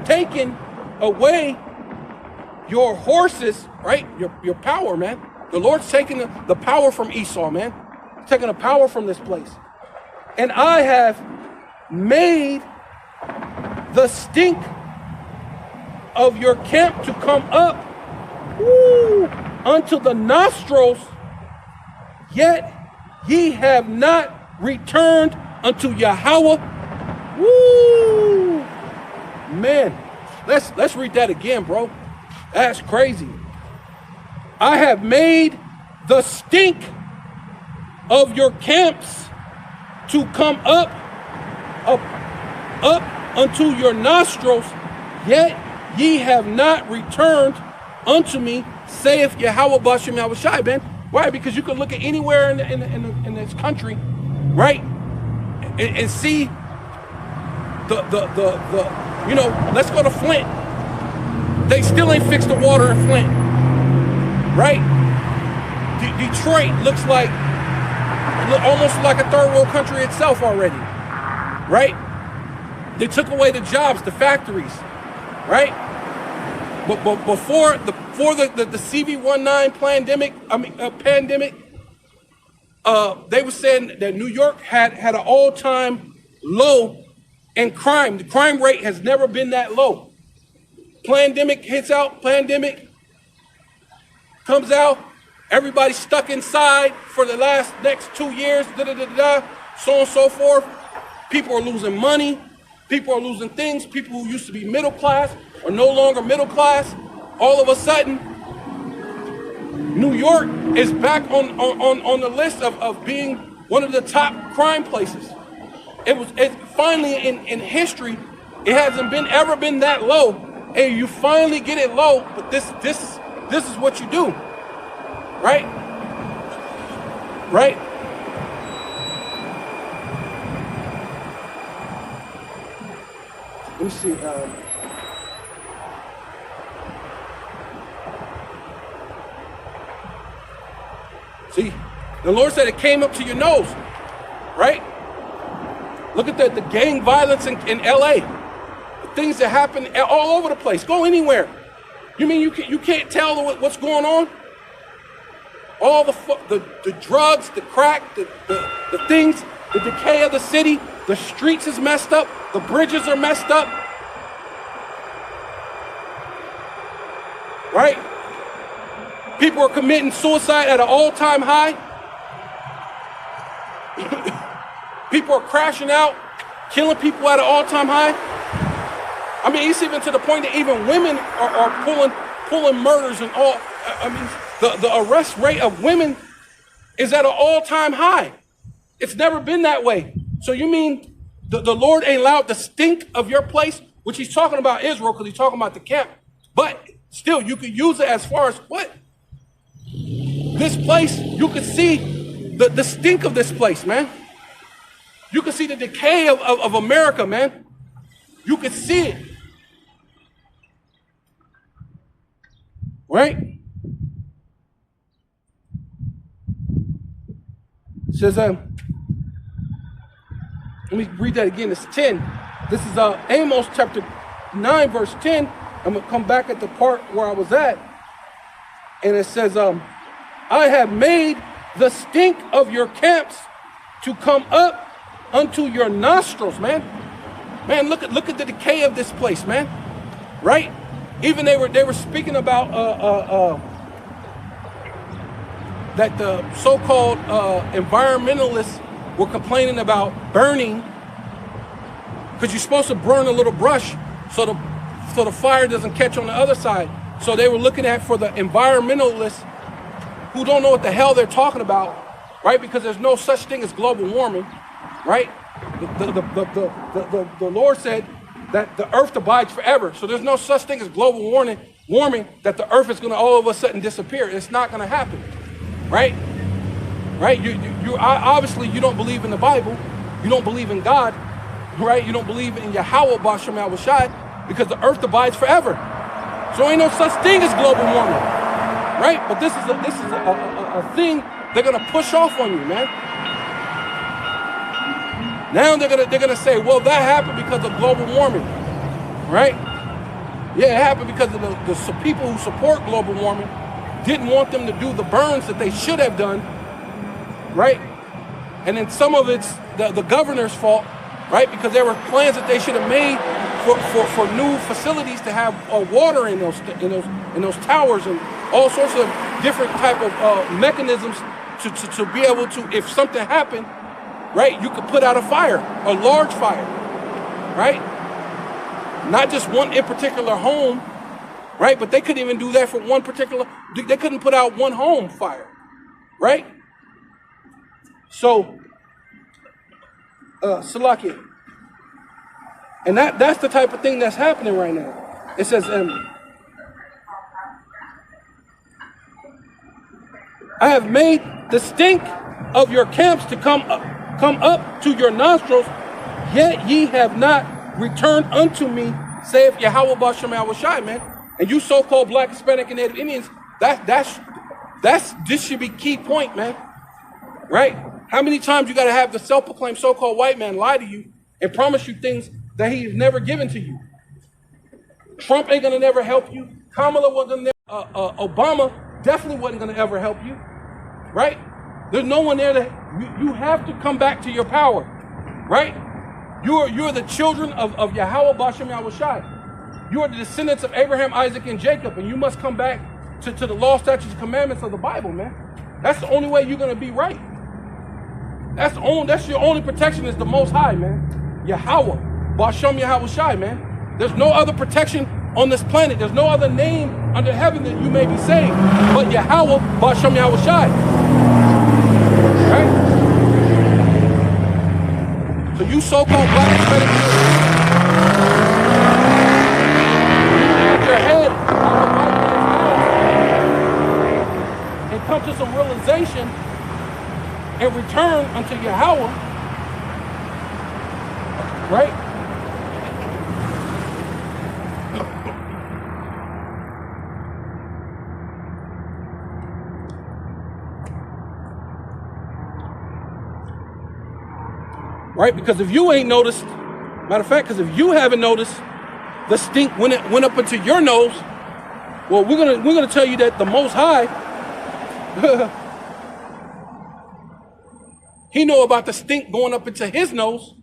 taken away your horses, right? Your power, man. The Lord's taking the power from Esau, man. He's taking the power from this place. And I have made the stink of your camp to come up unto the nostrils, yet ye have not returned unto Yahweh. Woo! Man, let's read that again, bro. That's crazy. I have made the stink of your camps to come up unto your nostrils, yet ye have not returned unto me, saith Yahweh Bashem Yahushai, man. Why? Because you can look at anywhere in this country, right, and see the let's go to Flint. They still ain't fixed the water in Flint, right? Detroit looks like almost like a third world country itself already, right? They took away the jobs, the factories, right? But before the CV-19 pandemic, they were saying that New York had an all-time low in crime. The crime rate has never been that low. Pandemic hits out, pandemic comes out, everybody's stuck inside for the next 2 years, so on and so forth. People are losing money. People are losing things. People who used to be middle class are no longer middle class. All of a sudden, New York is back on the list of being one of the top crime places. It's finally in history, it hasn't ever been that low. And you finally get it low, but this is what you do. Right? Right? Let me see. See, the Lord said it came up to your nose, right? Look at the gang violence in LA. The things that happen all over the place. Go anywhere. You mean you can't tell what's going on? All the drugs, the crack, the things, the decay of the city, the streets is messed up, the bridges are messed up. Right? People are committing suicide at an all-time high. People are crashing out, killing people at an all-time high. I mean, it's even to the point that even women are pulling murders and all. I mean, the arrest rate of women is at an all-time high. It's never been that way. So you mean the Lord ain't allowed the stink of your place, which he's talking about Israel because he's talking about the camp. But still, you could use it as far as what? This place, you could see the stink of this place, man. You could see the decay of America, man. You could see it. Right? It says, let me read that again. It's 10. This is Amos chapter 9, verse 10. I'm going to come back at the part where I was at. And it says, I have made the stink of your camps to come up unto your nostrils, man. Man, look at the decay of this place, man. Right? Even they were speaking about that the so-called environmentalists were complaining about burning, because you're supposed to burn a little brush so the fire doesn't catch on the other side. So they were looking at for the environmentalists who don't know what the hell they're talking about, right? Because there's no such thing as global warming, right? The Lord said that the earth abides forever. So there's no such thing as global warming that the earth is going to all of a sudden disappear. It's not going to happen, right? Right? You obviously you don't believe in the Bible. You don't believe in God, right? You don't believe in Yahweh Bashem Yahushai, because the earth abides forever. So ain't no such thing as global warming, right? But this is a thing they're gonna push off on you, man. Now they're gonna say, well, that happened because of global warming, right? Yeah, it happened because of the people who support global warming didn't want them to do the burns that they should have done, right? And then some of it's the governor's fault, right? Because there were plans that they should have made for new facilities to have water in those towers and all sorts of different type of mechanisms to be able to, if something happened, right, you could put out a fire, a large fire, right? Not just one in particular home, right? But they couldn't even do that for one particular, they couldn't put out one home fire, right? So, Salakia. And that's the type of thing that's happening right now. It says, I have made the stink of your camps to come up to your nostrils, yet ye have not returned unto me, saith Yahweh Bashem Yahushai, man. And you so-called Black, Hispanic, and Native Indians, this should be key point, man. Right? How many times you got to have the self-proclaimed so-called white man lie to you and promise you things that he's never given to you? Trump ain't gonna never help you. Kamala wasn't gonna. Obama definitely wasn't gonna ever help you, right? There's no one there that you have to come back to your power, right? You're the children of Yahweh Bashem Yahushai. You are the descendants of Abraham, Isaac, and Jacob, and you must come back to the law, statutes, and commandments of the Bible, man. That's the only way you're gonna be right. That's your only protection is the Most High, man. Yahweh. Bashem Yahushai, man. There's no other protection on this planet. There's no other name under heaven that you may be saved but Yahweh Ba'Shem Yahweh Shai. Right? So you so-called black Hispanic your head on the white man's house and come to some realization and return unto Yahweh. Right? Right? Because if you ain't noticed, matter of fact, because if you haven't noticed the stink when it went up into your nose, well, we're gonna tell you that the Most High, he know about the stink going up into his nose.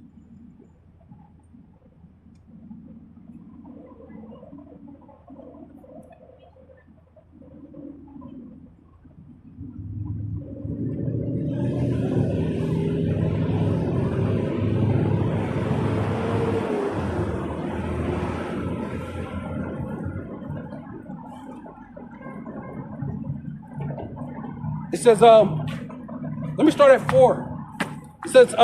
It says, let me start at 4. It says,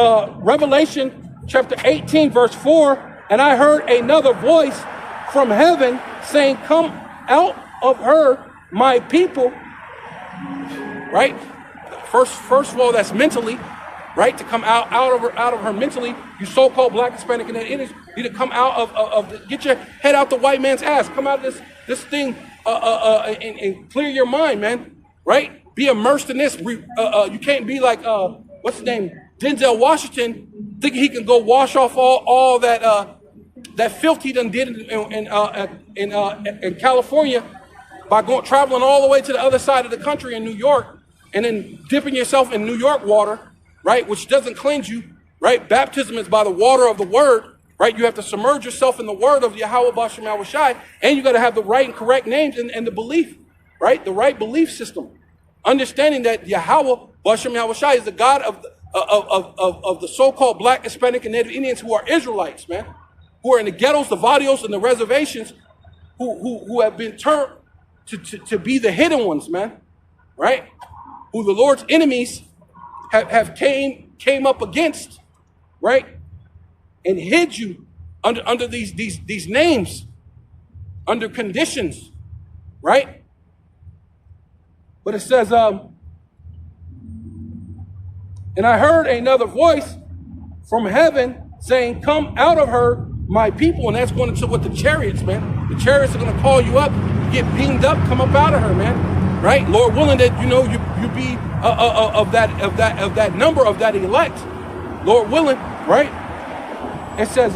Revelation chapter 18, verse 4, and I heard another voice from heaven saying, come out of her, my people. Right? First of all, that's mentally, right? To come out of her mentally, you so-called black, Hispanic, and Indians need to come out of get your head out the white man's ass. Come out of this thing and clear your mind, man. Right? Be immersed in this. You can't be like what's his name, Denzel Washington, thinking he can go wash off all that filth he done did in California by traveling all the way to the other side of the country in New York, and then dipping yourself in New York water, right, which doesn't cleanse you. Right? Baptism is by the water of the word. Right? You have to submerge yourself in the word of Yahweh Ba'Shem Yahweh Shai, and you got to have the right and correct names and the belief. Right? The right belief system. Understanding that Yahweh Ba'Shem Yahweh Shai is the God of the so-called black, Hispanic, and Native Indians who are Israelites, man. Who are in the ghettos, the barrios, and the reservations, who have been turned to be the hidden ones, man. Right? Who the Lord's enemies have came up against, right? And hid you under these names, under conditions, right? But it says, and I heard another voice from heaven saying, come out of her, my people. And that's going into what the chariots, man. The chariots are going to call you up, get beamed up, come up out of her, man. Right? Lord willing that, you be of that number of that elect. Lord willing, right? It says,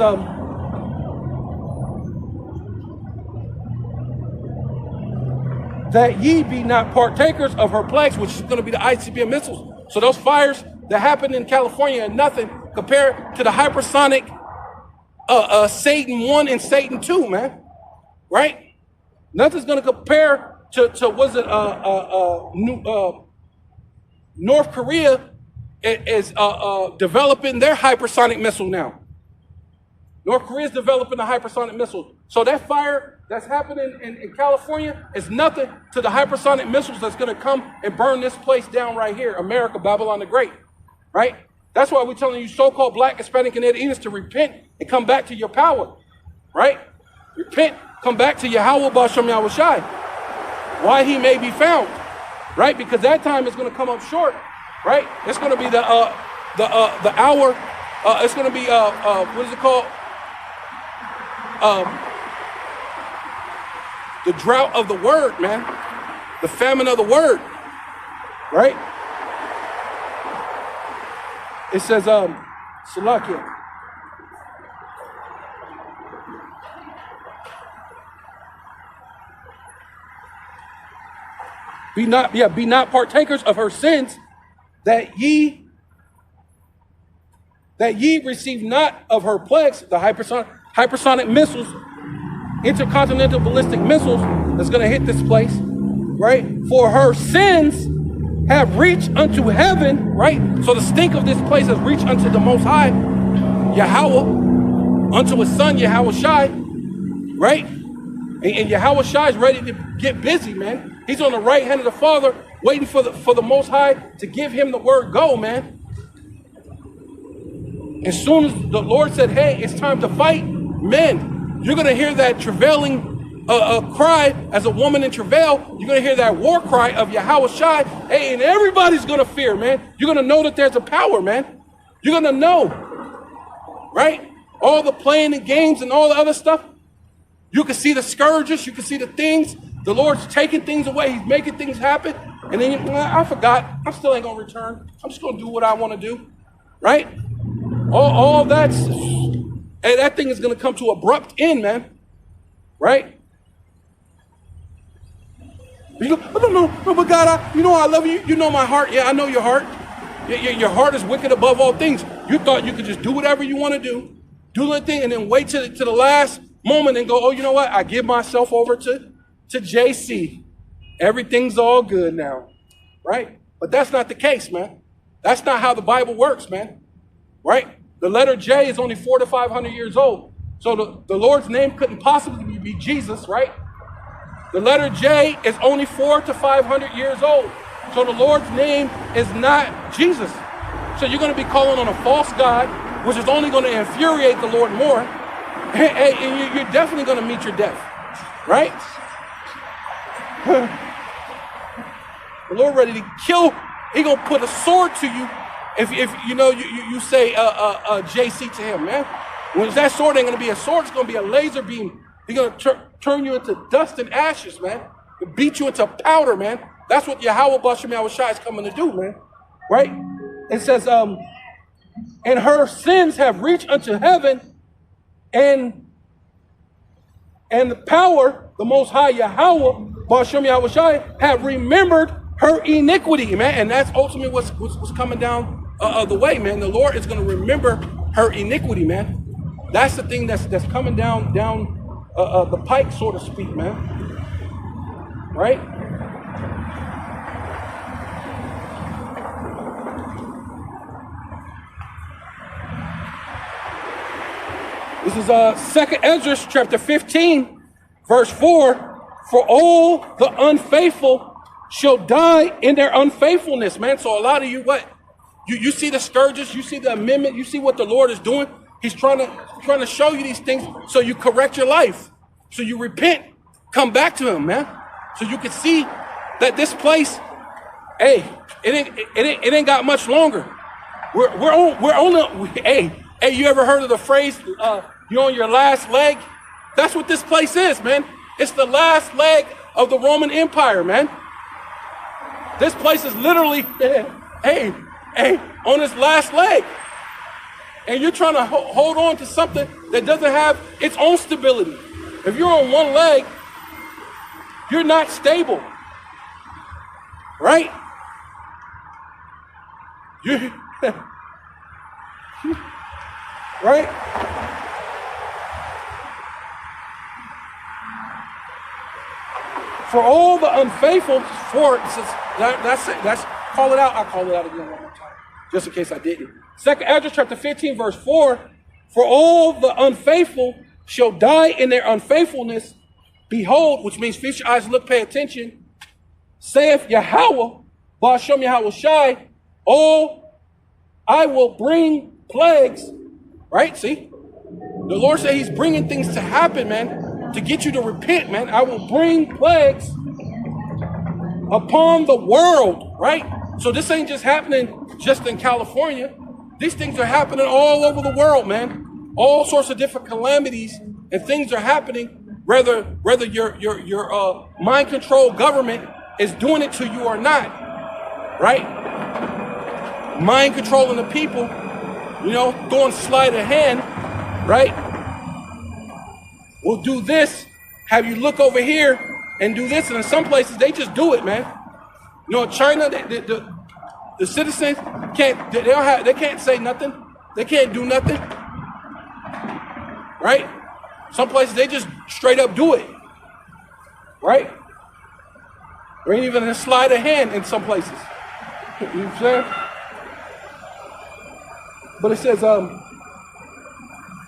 that ye be not partakers of her plagues, which is going to be the ICBM missiles. So those fires that happened in California are nothing compared to the hypersonic Satan 1 and Satan 2, man. Right? Nothing's going to compare to was it North Korea is developing their hypersonic missile now. North Korea is developing a hypersonic missile. So that fire that's happening in California is nothing to the hypersonic missiles that's going to come and burn this place down right here, America, Babylon the Great. Right? That's why we're telling you so-called black, Hispanic, and Native Indians to repent and come back to your power. Right? Repent, come back to Yahweh Ba'Shem Yahweh Shai. Why he may be found. Right? Because that time is going to come up short. Right? It's going to be the hour. It's going to be what is it called? The drought of the word, man. The famine of the word. Right? It says, Salakia. Be not partakers of her sins, that ye receive not of her plagues, the hypersonic missiles, intercontinental ballistic missiles that's going to hit this place, right? For her sins have reached unto heaven, right? So the stink of this place has reached unto the Most High, Yahweh, unto his son, Yahweh Shai, right? And Yahweh Shai is ready to get busy, man. He's on the right hand of the Father, waiting for the Most High to give him the word go, man. As soon as the Lord said, hey, it's time to fight, men, you're going to hear that travailing cry as a woman in travail. You're going to hear that war cry of Yahweh Shai. Hey, and everybody's going to fear, man. You're going to know that there's a power, man. You're going to know, right? All the playing the games and all the other stuff. You can see the scourges. You can see the things. The Lord's taking things away. He's making things happen. And then I forgot. I still ain't going to return. I'm just going to do what I want to do, right? All that's, and that thing is going to come to abrupt end, man. Right? You go, I don't know, oh, but God, I love you. You know my heart. Yeah, I know your heart. Your heart is wicked above all things. You thought you could just do whatever you want to do the thing, and then wait to the last moment and go, oh, you know what? I give myself over to JC. Everything's all good now, right? But that's not the case, man. That's not how the Bible works, man. Right? The letter J is only 400 to 500 years old. So the Lord's name couldn't possibly be Jesus, right? The letter J is only 400 to 500 years old. So the Lord's name is not Jesus. So you're going to be calling on a false God, which is only going to infuriate the Lord more. And you're definitely going to meet your death, right? The Lord ready to kill. He going to put a sword to you if you know you say JC to him, man. When that sword ain't going to be a sword, it's going to be a laser beam. He's going to turn you into dust and ashes, man. He'll beat you into powder, man. That's what Yahweh Bashem Yahweh Shai is coming to do, man. Right? It says, and her sins have reached unto heaven, and the power, the Most High Yahweh Bashem Yahweh Shai, have remembered her iniquity, man. And that's ultimately what's coming down the way, man. The Lord is going to remember her iniquity, man. That's the thing that's coming down the pike, so to speak, man. Right? This is 2nd Ezra chapter 15, verse 4. For all the unfaithful shall die in their unfaithfulness, man. So a lot of you, what? You see the scourges, you see the amendment, you see what the Lord is doing. He's trying to show you these things so you correct your life. So you repent, come back to him, man. So you can see that this place, hey, it ain't got much longer. Hey, you ever heard of the phrase, you're on your last leg? That's what this place is, man. It's the last leg of the Roman Empire, man. This place is literally, hey, on its last leg. And you're trying to hold on to something that doesn't have its own stability. If you're on one leg, you're not stable. Right? Right? For all the unfaithful, that's call it out. I'll call it out again one more time, just in case I didn't. 2nd Ezra chapter 15, verse 4. For all the unfaithful shall die in their unfaithfulness. Behold, which means feast your eyes, look, pay attention. Saith Yahweh, Bashem Yahweh Shai, I will bring plagues. Right? See? The Lord said he's bringing things to happen, man, to get you to repent, man. I will bring plagues upon the world, right? So this ain't just happening just in California. These things are happening all over the world, man. All sorts of different calamities and things are happening, whether your mind control government is doing it to you or not, right? Mind controlling the people, throwing sleight of hand, right? We'll do this, have you look over here and do this. And in some places, they just do it, man. China, the citizens they can't say nothing. They can't do nothing, right? Some places, they just straight up do it, right? There ain't even a sleight of hand in some places. You know what I'm saying? But it says,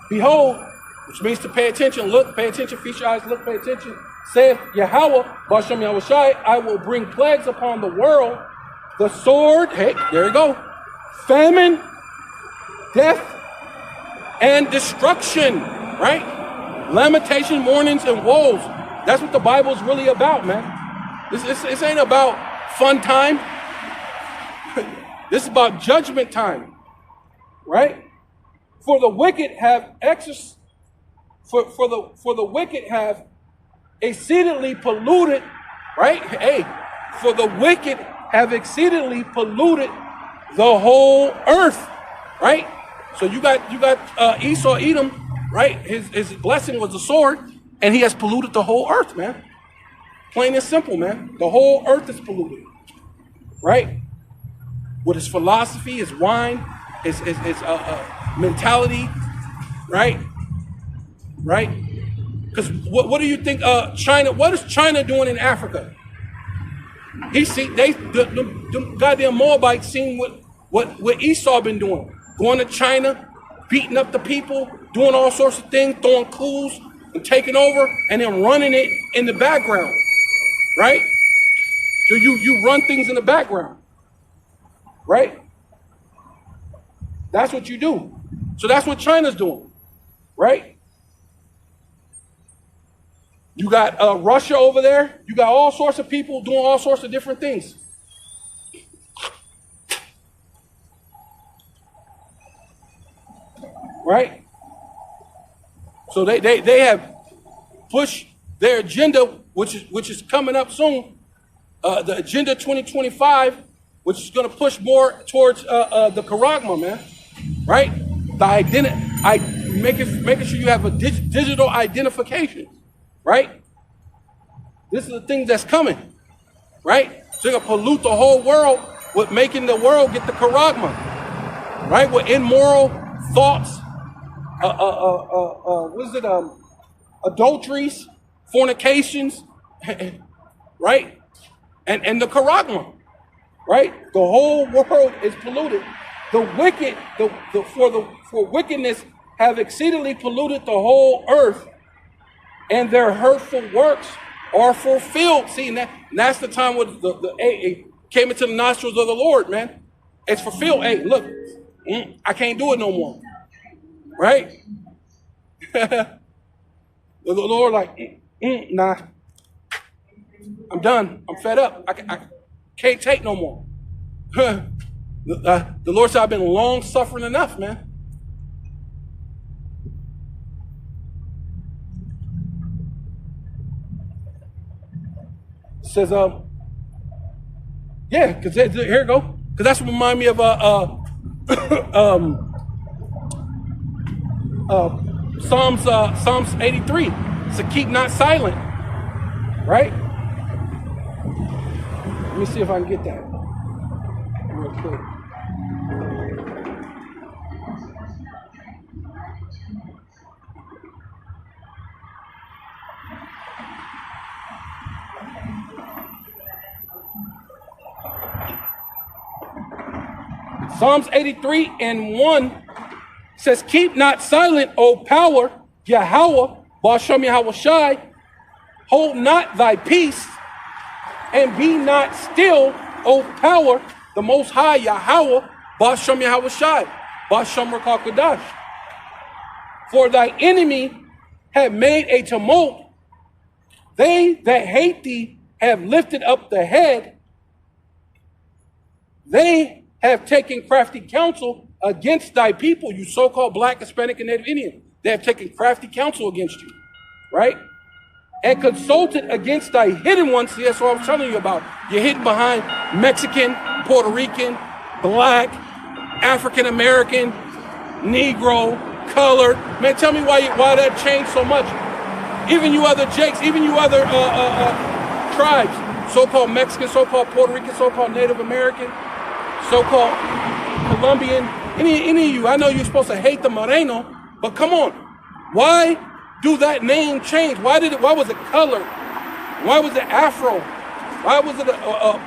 behold, which means to pay attention. Look, pay attention, feast your eyes, look, pay attention. Saith Yahweh, Bashem Yahushai, I will bring plagues upon the world, the sword, hey, there you go, famine, death, and destruction, right? Lamentation, mournings, and woes. That's what the Bible is really about, man. This ain't about fun time. This is about judgment time, right? For the wicked have for the wicked have exceedingly polluted, right? Hey, for the wicked have exceedingly polluted the whole earth, right? So you got Esau, Edom, right? His blessing was the sword, and he has polluted the whole earth, man. Plain and simple, man. The whole earth is polluted, right? With his philosophy, his wine, his mentality, right? Right? Because what do you think? China. What is China doing in Africa? The goddamn Moabites seen what Esau been doing, going to China, beating up the people, doing all sorts of things, throwing coups and taking over, and then running it in the background, right? So you run things in the background. Right? That's what you do. So that's what China's doing, right? You got Russia over there. You got all sorts of people doing all sorts of different things. Right? So they have pushed their agenda, which is coming up soon, the Agenda 2025, which is going to push more towards the Charagma, man, right? The identity, making sure you have a digital identification, right? This is the thing that's coming, right? So you're going to pollute the whole world with making the world get the Charagma, right? With immoral thoughts, adulteries, fornications, right? And the Charagma. Right? The whole world is polluted. The wicked, for wickedness have exceedingly polluted the whole earth, and their hurtful works are fulfilled. See, and that's the time when it came into the nostrils of the Lord, man. It's fulfilled. Hey, look, I can't do it no more. Right? The Lord like, nah, I'm done. I'm fed up. I can't take no more. The Lord said, I've been long suffering enough, man. It says, yeah, because here you go. Because that's what remind me of Psalms 83. So keep not silent, right? Let me see if I can get that real quick. Psalms 83 and 1 says, keep not silent, O power, Yahweh, Bashem Yahushai, hold not thy peace, and be not still, O power, the Most High Yahweh, Bashem Yahushai, Bashem Rakakadash. For thy enemy have made a tumult. They that hate thee have lifted up the head. They have taken crafty counsel against thy people, you so-called Black, Hispanic, and Native Indian. They have taken crafty counsel against you, right? And consulted against thy hidden ones. See, that's what I was telling you about. You're hidden behind Mexican, Puerto Rican, Black, African American, Negro, colored. Man, tell me why that changed so much. Even you other Jakes, even you other tribes, so-called Mexican, so-called Puerto Rican, so-called Native American, so-called Colombian, any of you. I know you're supposed to hate the Moreno, but come on. Why do that name change? Why was it colored? Why was it Afro? Why was it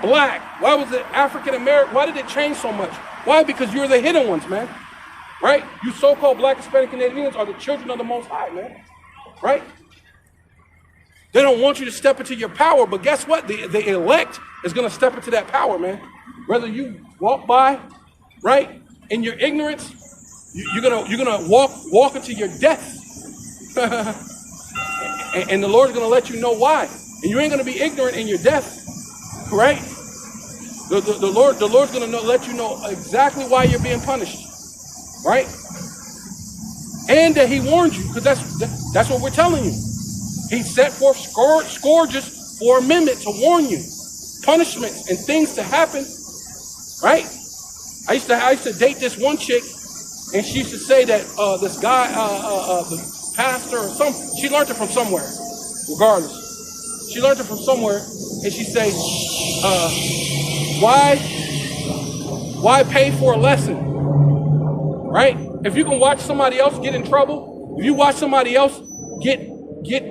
Black? Why was it African American? Why did it change so much? Why? Because you're the hidden ones, man. right? You so-called Black, Hispanic, and Native Indians are the children of the Most High, man, right? They don't want you to step into your power, but guess what? The elect is going to step into that power, man. Whether you walk by, right, in your ignorance, you're gonna walk into your death, and the Lord's gonna let you know why. And you ain't gonna be ignorant in your death, right? The Lord's gonna let you know exactly why you're being punished, right? And that He warned you, because that's what we're telling you. He set forth scourges for a minute to warn you, punishments and things to happen, right? I used to date this one chick, and she used to say that this guy, the pastor or she learned it from somewhere, regardless. She learned it from somewhere, and she say, why pay for a lesson, right? If you can watch somebody else get in trouble, if you watch somebody else get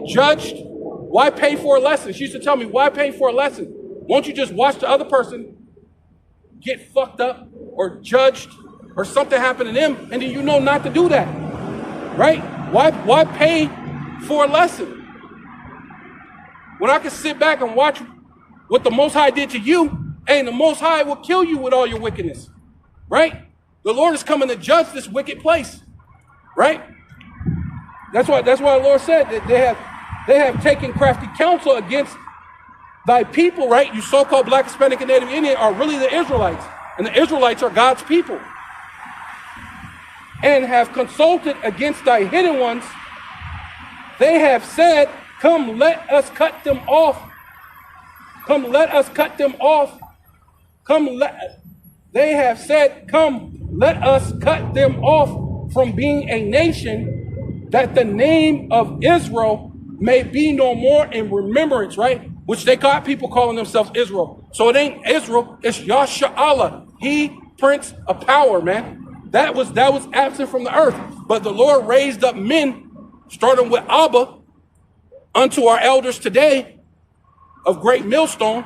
judged, why pay for a lesson? She used to tell me, why pay for a lesson? Won't you just watch the other person get fucked up or judged or something happen to them, and then you know not to do that, right? Why pay for a lesson when I can sit back and watch what the Most High did to you, and the Most High will kill you with all your wickedness, right? The Lord is coming to judge this wicked place, right? That's why the Lord said that they have taken crafty counsel against thy people, right? You so-called Black, Hispanic, and Native Indian are really the Israelites, and the Israelites are God's people, and have consulted against thy hidden ones. They have said, come, let us cut them off. Come, let us cut them off. They have said, come, let us cut them off from being a nation, that the name of Israel may be no more in remembrance, right? Which they got people calling themselves Israel. So it ain't Israel, it's Yasha'Allah. He, Prince of Power, man. That was absent from the earth. But the Lord raised up men, starting with Abba, unto our elders today of Great Millstone,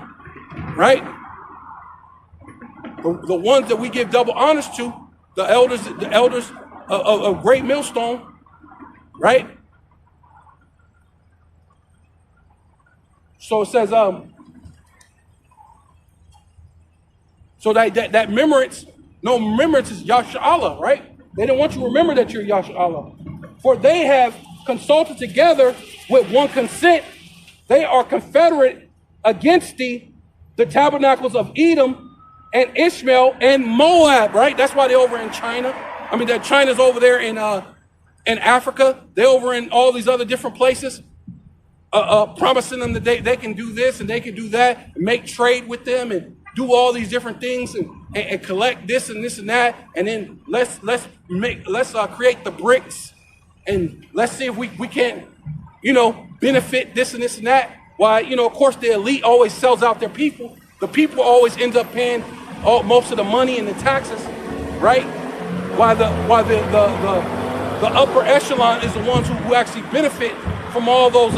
right? The ones that we give double honors to, the elders of Great Millstone, right? So it says, so that remembrance, no remembrance is Yasha'Allah, right? They don't want you to remember that you're Yasha'Allah. For they have consulted together with one consent. They are confederate against thee, the tabernacles of Edom and Ishmael and Moab, right? That's why they're over in China. I mean, that China's over there in Africa. They're over in all these other different places, promising them that they can do this and they can do that, and make trade with them and do all these different things and collect this and that, and then let's create the bricks, and let's see if we can't, benefit this and that. Why, of course the elite always sells out their people. The people always end up paying most of the money and the taxes, right? While the upper echelon is the ones who actually benefit from all those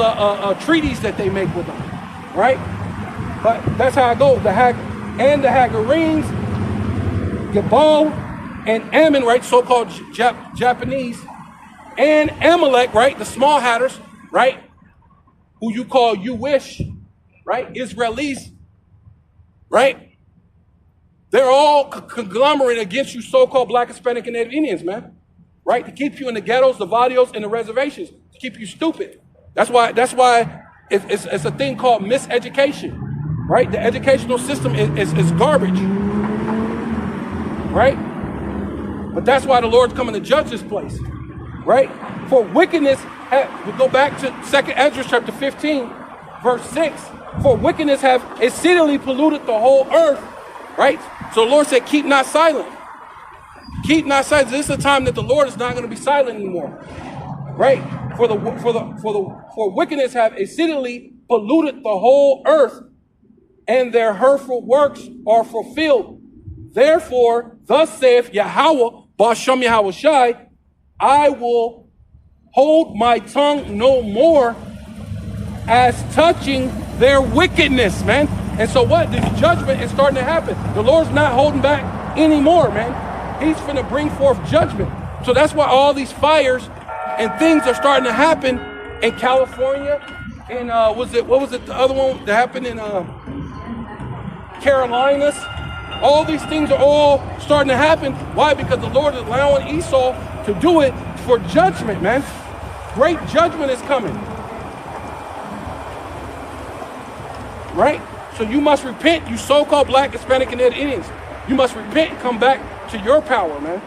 treaties that they make with them, right? But that's how it goes. The Hagarenes, Gebal, and Ammon, right? So-called Japanese, and Amalek, right? The small hatters, right? Who you call Jewish, right? Israelis, right? They're all conglomerate against you so-called Black, Hispanic, and Native Indians, man. Right? To keep you in the ghettos, the barrios, and the reservations. To keep you stupid. That's why it's a thing called miseducation. Right? The educational system is garbage. Right? But that's why the Lord's coming to judge this place. Right? For wickedness, we go back to 2nd Ezra chapter 15, verse 6. For wickedness have exceedingly polluted the whole earth. Right? So the Lord said, keep not silent. Keep not silent. This is a time that the Lord is not going to be silent anymore. Right? For wickedness have exceedingly polluted the whole earth, and their hurtful works are fulfilled. Therefore, thus saith Yahweh, Ba'ashem Yahweh Shai, I will hold my tongue no more as touching their wickedness, man. And so what? The judgment is starting to happen. The Lord's not holding back anymore, man. He's finna bring forth judgment. So that's why all these fires and things are starting to happen in California. And what was it, the other one that happened in Carolinas? All these things are all starting to happen. Why? Because the Lord is allowing Esau to do it for judgment, man. Great judgment is coming. Right? So you must repent, you so-called Black, Hispanic, and Native Indians. You must repent and come back to your power, man.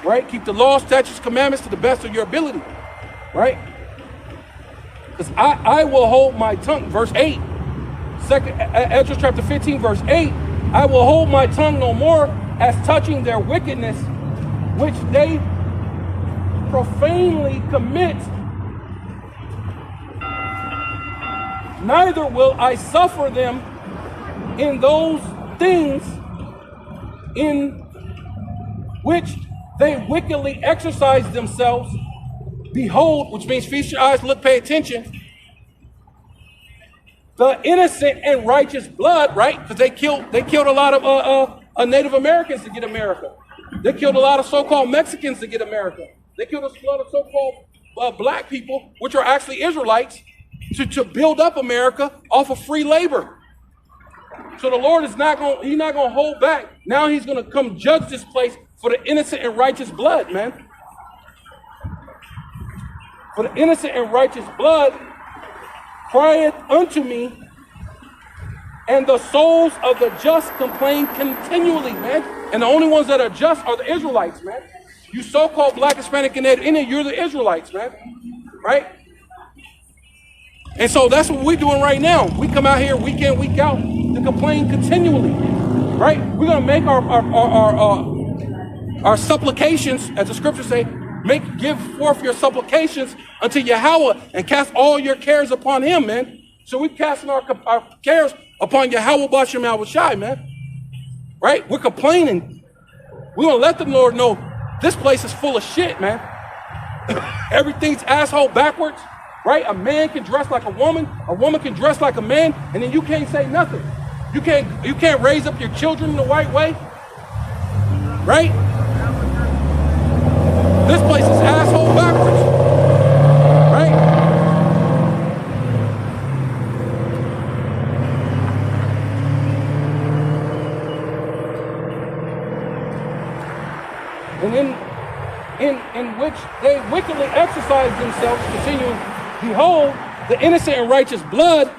Right? Keep the law, statutes, commandments to the best of your ability. Right? Because I will hold my tongue. Verse 8. Ezra chapter 15, verse 8. I will hold my tongue no more as touching their wickedness, which they profanely commit. Neither will I suffer them in those things in which they wickedly exercise themselves. Behold, which means feast your eyes, look, pay attention. The innocent and righteous blood, right? Because they killed a lot of Native Americans to get America. They killed a lot of so-called Mexicans to get America. They killed a lot of so-called black people, which are actually Israelites, to build up America off of free labor. So the Lord is not going to hold back. Now he's going to come judge this place for the innocent and righteous blood, man. For the innocent and righteous blood crieth unto me, and the souls of the just complain continually, man. And the only ones that are just are the Israelites, man. You so-called Black, Hispanic, and Native Indian, you're the Israelites, man. Right? And so that's what we're doing right now. We come out here week in, week out to complain continually. Right? We're going to make our supplications, as the scriptures say, give forth your supplications unto Yahweh and cast all your cares upon him, man. So we're casting our cares upon Yahweh Bashem Yahushai, man. Right? We're complaining. We're going to let the Lord know this place is full of shit, man. Everything's asshole backwards, right? A man can dress like a woman can dress like a man, and then you can't say nothing. You can't raise up your children in the right way, right? This place is asshole backwards, right? And in which they wickedly exercise themselves, continuing, behold, the innocent and righteous blood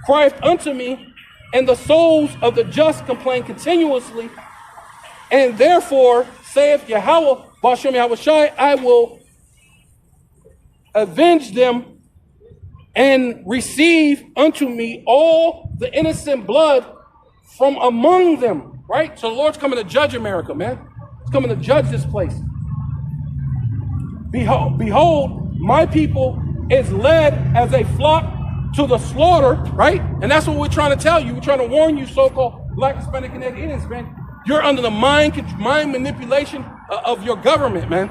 crieth unto me, and the souls of the just complain continuously. And therefore, saith Yahweh, Bashem Yahushai, I will avenge them and receive unto me all the innocent blood from among them. Right? So the Lord's coming to judge America, man. He's coming to judge this place. Behold, my people is led as a flock to the slaughter, right? And that's what we're trying to tell you. We're trying to warn you, so-called Black, Hispanic, and Native Indians, man. You're under the mind manipulation of your government, man.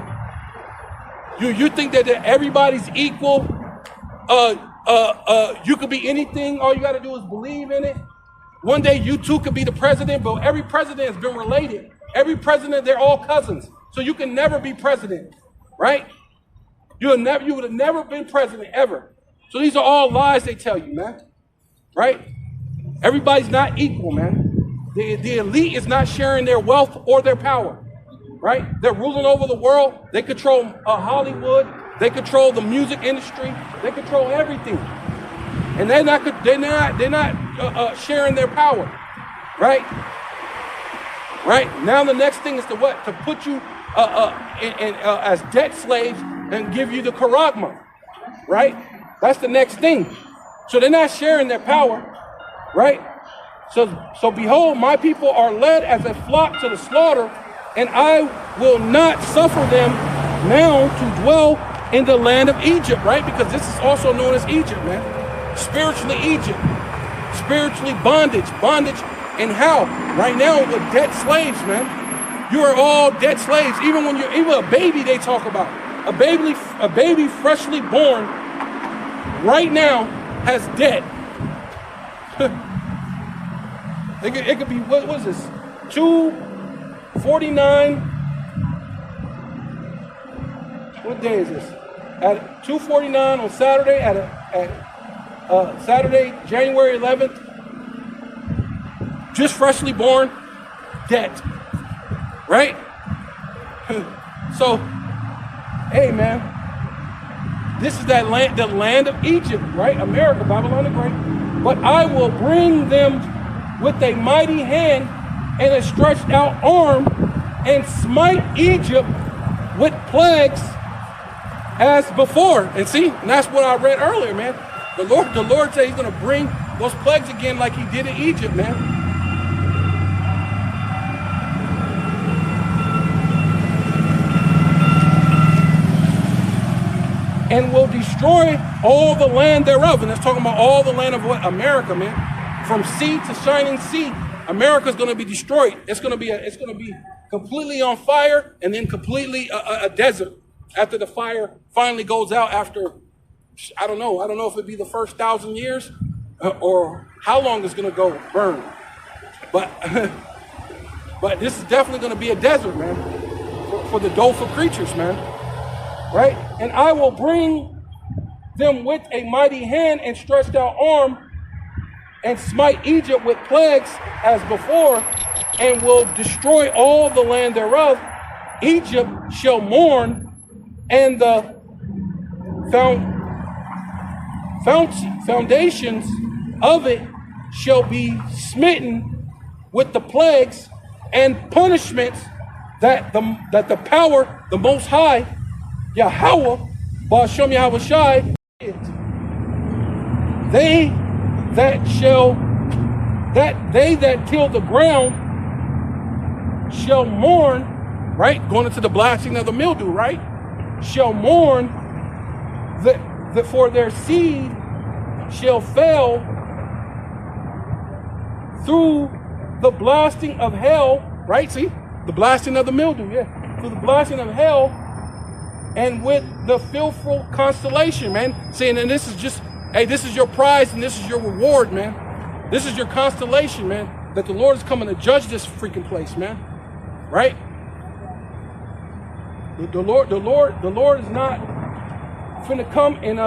You think that everybody's equal. You could be anything. All you got to do is believe in it. One day you too could be the president, but every president has been related. Every president, they're all cousins. So you can never be president, right? You would have never been president ever. So these are all lies they tell you, man. Right? Everybody's not equal, man. The elite is not sharing their wealth or their power. Right? They're ruling over the world. They control Hollywood. They control the music industry. They control everything. And they're not sharing their power. Right? Right? Now the next thing is to what? To put you as debt slaves and give you the charagma. Right? That's the next thing. So they're not sharing their power, right? So behold, my people are led as a flock to the slaughter, and I will not suffer them now to dwell in the land of Egypt, right? Because this is also known as Egypt, man. Spiritually Egypt, spiritually bondage and how? Right now with debt slaves, man. You are all debt slaves. Even a baby they talk about. A baby freshly born right now has debt. it could be, what is this? 249 what day is this? At 2:49 on Saturday, Saturday, January 11th, just freshly born, dead, right? So, hey man, this is that land, the land of Egypt, right? America, Babylon the Great. But I will bring them with a mighty hand and a stretched out arm and smite Egypt with plagues as before. And see, and that's what I read earlier, man. The Lord said he's going to bring those plagues again like he did in Egypt, man. And will destroy all the land thereof. And that's talking about all the land of what? America, man. From sea to shining sea, America's going to be destroyed. It's going to be completely on fire and then completely a desert after the fire finally goes out after, I don't know if it'd be the first 1,000 years or how long it's going to go burn. But but this is definitely going to be a desert, man, for the doleful creatures, man. Right? And I will bring them with a mighty hand and stretched out arm and smite Egypt with plagues as before, and will destroy all the land thereof. Egypt shall mourn, and the foundations of it shall be smitten with the plagues and punishments that the power, the Most High, Yahweh, Ba'ashem Yahweh Shai, they that till the ground shall mourn, right? Going into the blasting of the mildew, right? Shall mourn that for their seed shall fail through the blasting of hell, right? See, the blasting of the mildew, yeah. Through the blasting of hell, and with the filthful constellation, man. Saying, and this is just, hey, this is your prize and this is your reward, man. This is your constellation, man. That the Lord is coming to judge this freaking place, man. Right? The Lord is not finna come in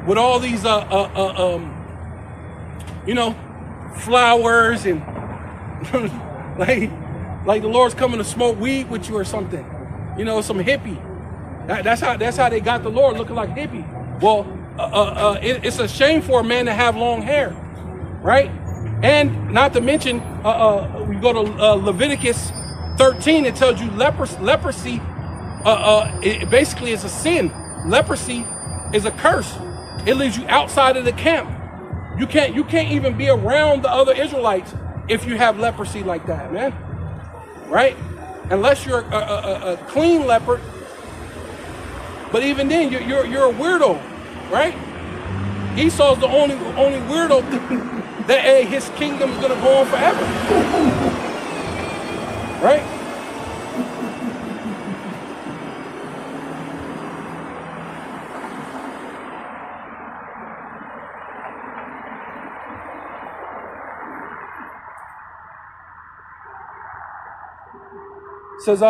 with all these flowers and like the Lord's coming to smoke weed with you or something. Some hippie. That's how they got the Lord looking like hippie. Well, it's a shame for a man to have long hair, right? And not to mention, we go to Leviticus 13. It tells you leprosy. It basically is a sin. Leprosy is a curse. It leaves you outside of the camp. You can't even be around the other Israelites if you have leprosy like that, man. Right? Unless you're a clean leopard. But even then, you're a weirdo, right? Esau's the only weirdo that his kingdom is gonna go on forever, right? Says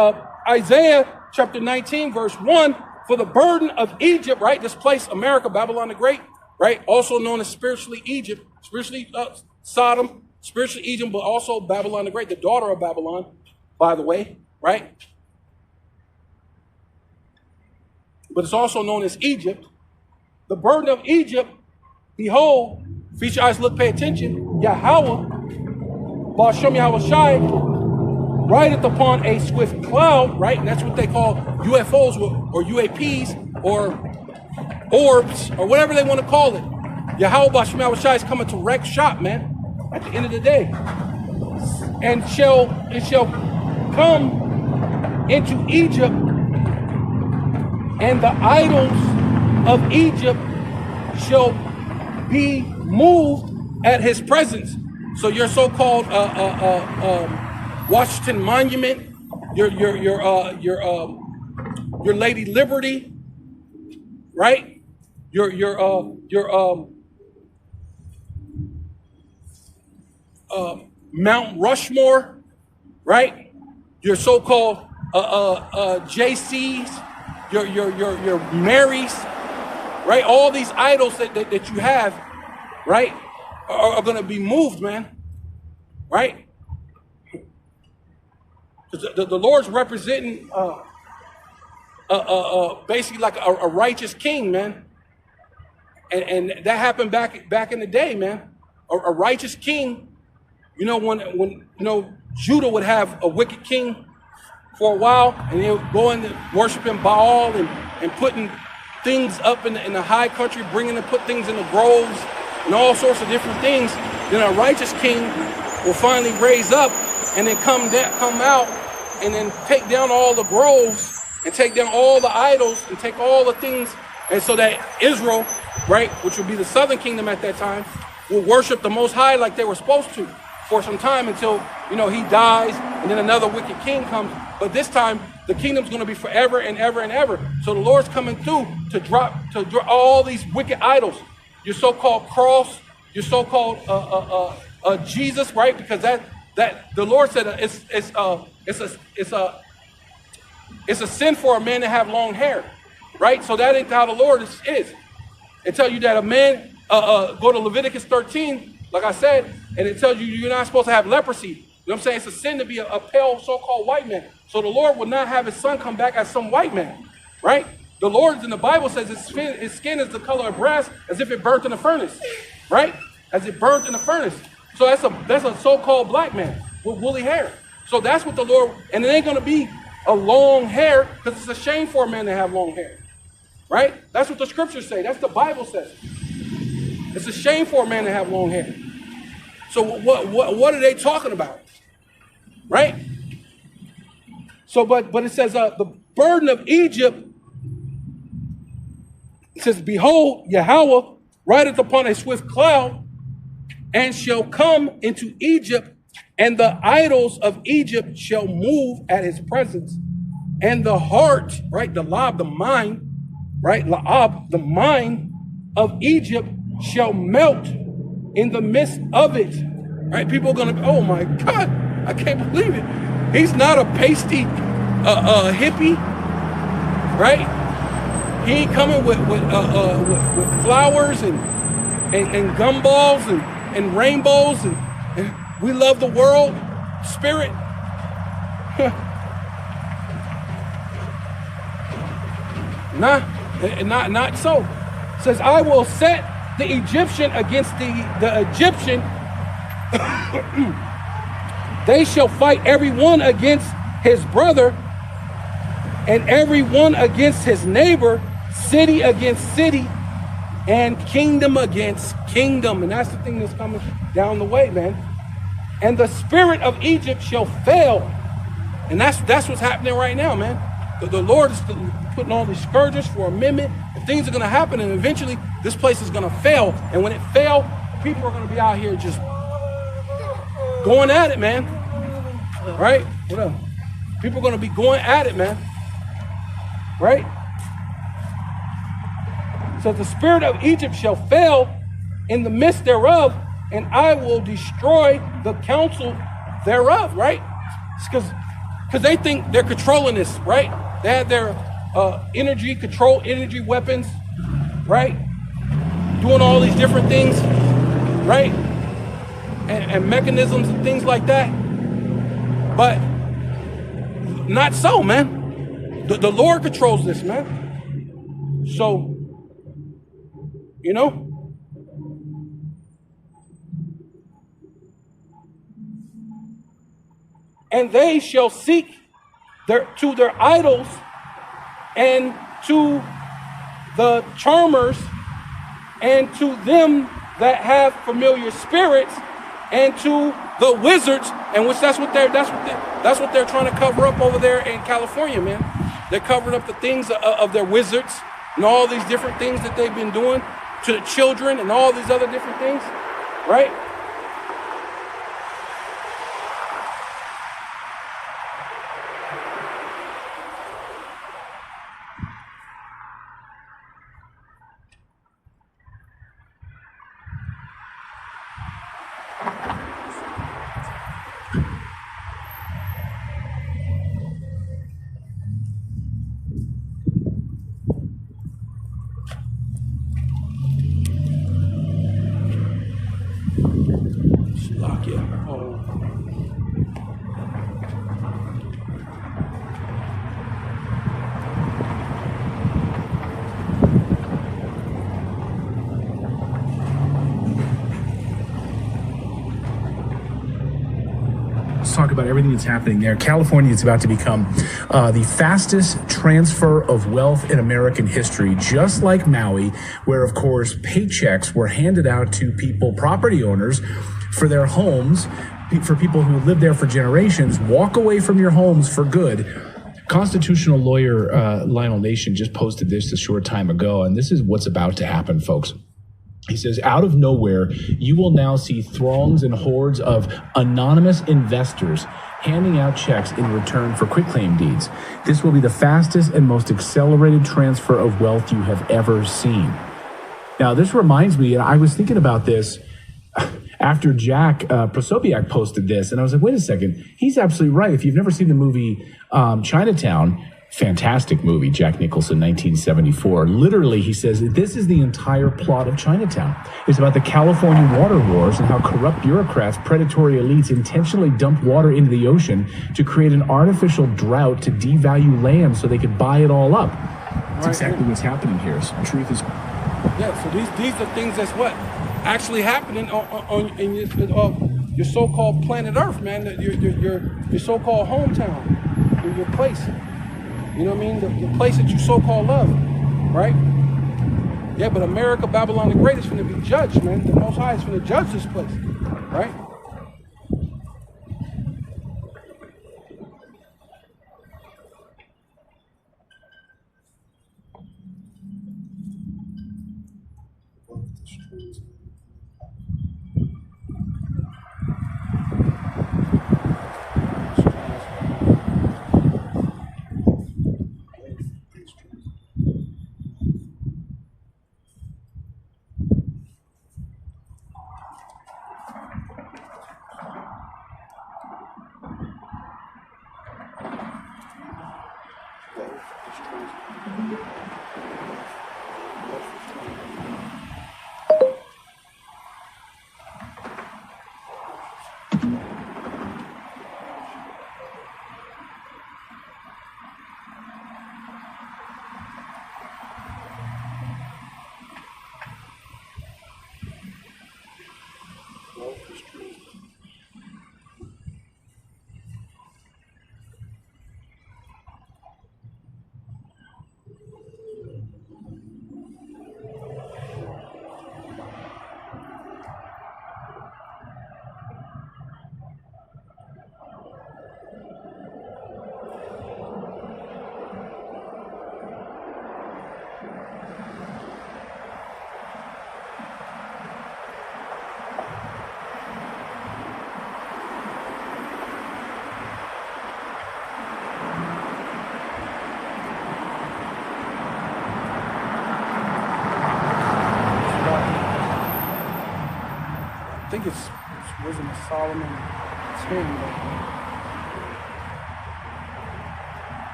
Isaiah chapter 19, verse 1, for the burden of Egypt, right? This place, America, Babylon the Great, right? Also known as spiritually Egypt, spiritually Sodom, spiritually Egypt, but also Babylon the Great, the daughter of Babylon, by the way, right? But it's also known as Egypt. The burden of Egypt, behold, feast your eyes, look, pay attention, Yahweh, Ba'ashem Yahweh Shai, rideth upon a swift cloud, right? And that's what they call UFOs or UAPs or orbs or whatever they want to call it. Yahweh Ba'ashem Yahweh Shai is coming to wreck shop, man, at the end of the day. And it shall come into Egypt, and the idols of Egypt shall be moved at his presence. So your so-called Washington Monument, your Lady Liberty, right? Your Mount Rushmore, right? Your so-called JCs, your Marys, right? All these idols that you have, right, are going to be moved, man, right? Because the Lord's representing basically like a righteous king, man. And that happened back in the day, man. A righteous king, you know, when Judah would have a wicked king for a while, and they would go into worshiping Baal and putting things up in the high country, put things in the groves and all sorts of different things. Then a righteous king will finally raise up and then come out and then take down all the groves and take down all the idols and take all the things. And so that Israel, right, which would be the southern kingdom at that time, will worship the Most High like they were supposed to for some time until, he dies and then another wicked king comes. But this time, the kingdom's going to be forever and ever and ever. So the Lord's coming through to drop all these wicked idols. Your so-called cross, your so-called Jesus, right? Because that the Lord said it's a sin for a man to have long hair, right? So that ain't how the Lord is. It tells you that a man go to Leviticus 13, like I said, and it tells you you're not supposed to have leprosy. You know what I'm saying? It's a sin to be a pale so-called white man. So the Lord would not have his son come back as some white man, right? The Lord in the Bible says his skin is the color of brass as if it burnt in a furnace, right? As it burnt in a furnace. So that's a so-called black man with woolly hair. So that's what the Lord, and it ain't going to be a long hair because it's a shame for a man to have long hair, right? That's what the scriptures say. That's the Bible says. It's a shame for a man to have long hair. So what are they talking about? Right? So, but it says the burden of Egypt, it says, behold, Yahweh rideth upon a swift cloud and shall come into Egypt, and the idols of Egypt shall move at his presence. And the heart, right, the lab, the mind, right, la'ab, the mind of Egypt shall melt in the midst of it. Right? People are going to, oh my God, I can't believe it. He's not a pasty hippie, right? He ain't coming with flowers and gumballs and rainbows and we love the world spirit. Not so. It says, I will set the Egyptian against the Egyptian. They shall fight every one against his brother and every one against his neighbor, city against city, and kingdom against kingdom. And that's the thing that's coming down the way, man. And the spirit of Egypt shall fail. And that's what's happening right now, man. The Lord is putting all these scourges for amendment, and things are going to happen, and eventually this place is going to fail. And when it fails, people are going to be out here just going at it, man. Right? What up? People are going to be going at it, man. Right? So the spirit of Egypt shall fail in the midst thereof, and I will destroy the counsel thereof, right? It's because they think they're controlling this, right? They have their energy weapons, right? Doing all these different things, right? And mechanisms and things like that. But not so, man. The Lord controls this, man. So, and they shall seek to their idols and to the charmers and to them that have familiar spirits and to the wizards, and which that's what they're trying to cover up over there in California, man. They're covering up the things of their wizards and all these different things that they've been doing to the children and all these other different things, right? about everything that's happening there. California is about to become the fastest transfer of wealth in American history, just like Maui, where, of course, paychecks were handed out to people, property owners, for their homes, for people who lived there for generations. Walk away from your homes for good. Constitutional lawyer Lionel Nation just posted this a short time ago, and this is what's about to happen, folks. He says, out of nowhere, you will now see throngs and hordes of anonymous investors handing out checks in return for quitclaim deeds. This will be the fastest and most accelerated transfer of wealth you have ever seen. Now, this reminds me, and I was thinking about this after Jack Prosopiak posted this, and I was like, wait a second, he's absolutely right. If you've never seen the movie Chinatown, fantastic movie, Jack Nicholson, 1974. Literally, he says, this is the entire plot of Chinatown. It's about the California water wars and how corrupt bureaucrats, predatory elites intentionally dump water into the ocean to create an artificial drought to devalue land so they could buy it all up. That's exactly what's happening here. So truth is... Yeah, so these are things that's what actually happening in your so-called planet Earth, man. Your so-called hometown, your place. You know what I mean? The place that you so-called love, right? Yeah, but America, Babylon the Great is going to be judged, man. The Most High is going to judge this place, right? I think it's Wisdom of Solomon 10.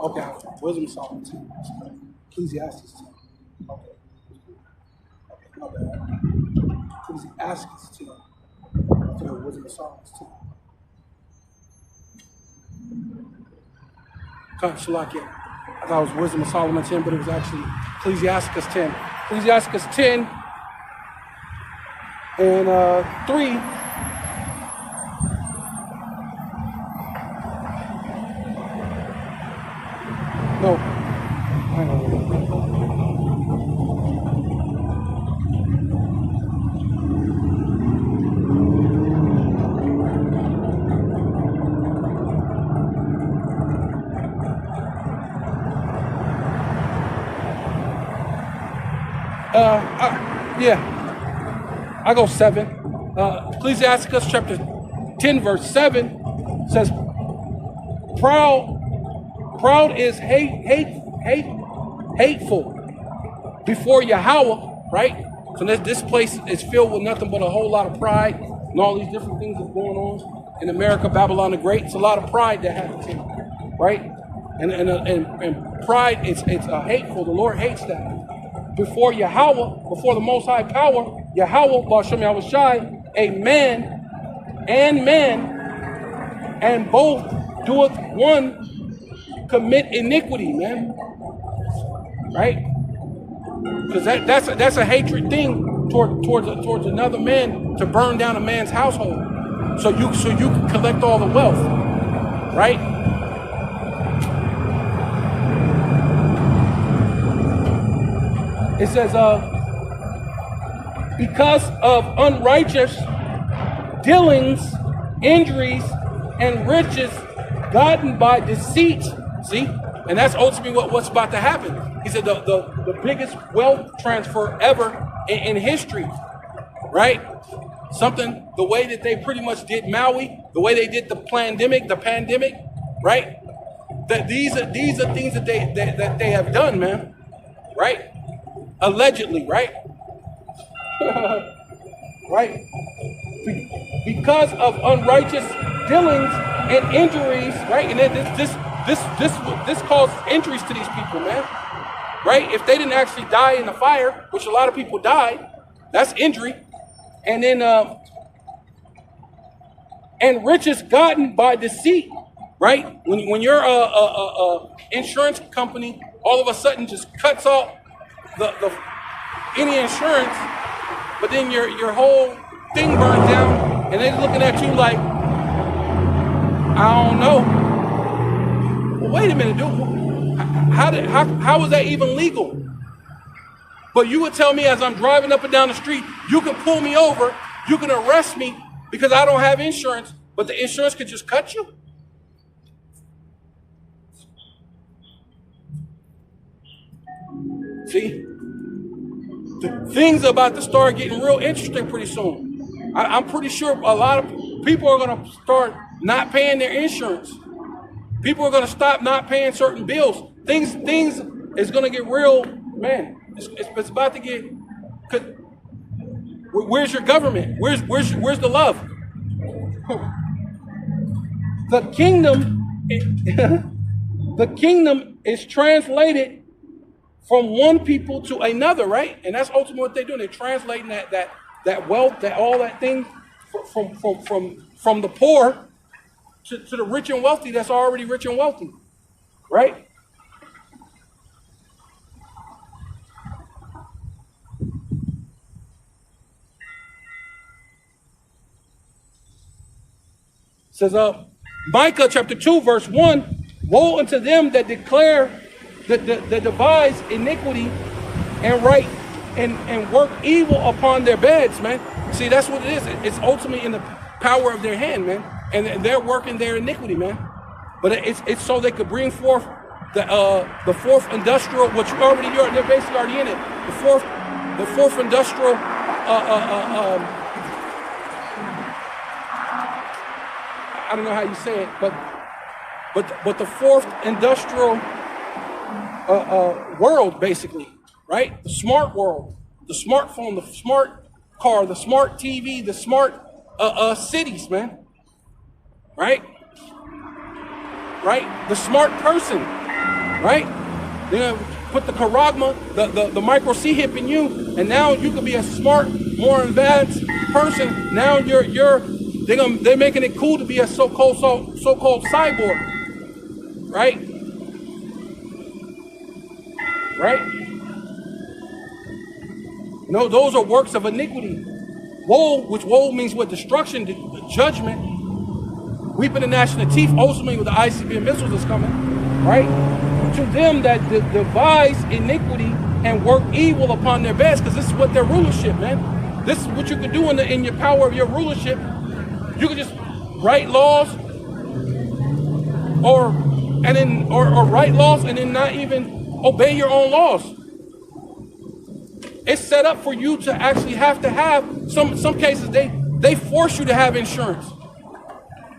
Okay, Wisdom of Solomon 10. Ecclesiastes 10. Okay. Okay, my bad. Ecclesiastes 10. Okay, Wisdom of Solomon 10. God, Shalakia. I thought it was Wisdom of Solomon 10, but it was actually Ecclesiastes 10. Ecclesiastes 10 and 3. No. Hang on. Yeah, I go 7. Ecclesiasticus chapter 10, verse 7 says, Proud is hateful before Yahweh, right? So this place is filled with nothing but a whole lot of pride and all these different things that's going on in America, Babylon the Great. It's a lot of pride that happens here, right? And pride is hateful. The Lord hates that. Before Yahweh, before the Most High Power, Yahweh, Bashem Yahushai, a man, and both doeth one commit iniquity, man. Right? Because that's a hatred thing towards another man, to burn down a man's household, so you can collect all the wealth, right? It says, because of unrighteous dealings, injuries, and riches gotten by deceit. See? And that's ultimately what's about to happen. He said the biggest wealth transfer ever in history, right? Something, the way that they pretty much did Maui, the way they did the pandemic, right? That these are things that they have done, man, right? Allegedly, right? Right? Because of unrighteous dealings and injuries, right? And this caused injuries to these people, man. Right? If they didn't actually die in the fire, which a lot of people died, that's injury. And then and riches gotten by deceit, right? When your insurance company all of a sudden just cuts off any insurance, but then your whole thing burns down, and they're looking at you like, I don't know. Well, wait a minute, dude. How was that even legal? But you would tell me as I'm driving up and down the street, you can pull me over, you can arrest me because I don't have insurance, but the insurance could just cut you? See? The things are about to start getting real interesting pretty soon. I'm pretty sure a lot of people are going to start not paying their insurance. People are going to stop not paying certain bills. Things is going to get real, man. It's about to get. Where's your government? Where's the love? The kingdom is translated from one people to another, right? And that's ultimately what they're doing. They're translating that wealth, that all that thing from the poor to the rich and wealthy that's already rich and wealthy, right? It says, Micah chapter 2, verse 1, woe unto them that declare that devise iniquity and write and work evil upon their beds, man. See, that's what it is. It's ultimately in the power of their hand, man. And they're working their iniquity, man. But it's so they could bring forth the fourth industrial, which they're basically already in it. The fourth industrial I don't know how you say it, but the fourth industrial world, basically, right? The smart world, the smartphone, the smart car, the smart TV, the smart cities, man. Right? The smart person. right? They're gonna put the charagma, the micro C hip in you, and now you can be a smart, more advanced person. Now they're making it cool to be a so-called cyborg, right? Right? No, those are works of iniquity. Woe, which woe means what? Destruction, judgment. Weeping and gnashing of teeth, ultimately with the ICBM missiles that's coming, right? To them that devise iniquity and work evil upon their beds, because this is what their rulership, man. This is what you can do in your power of your rulership. You can just write laws, or write laws and then not even obey your own laws. It's set up for you to actually have some cases they force you to have insurance.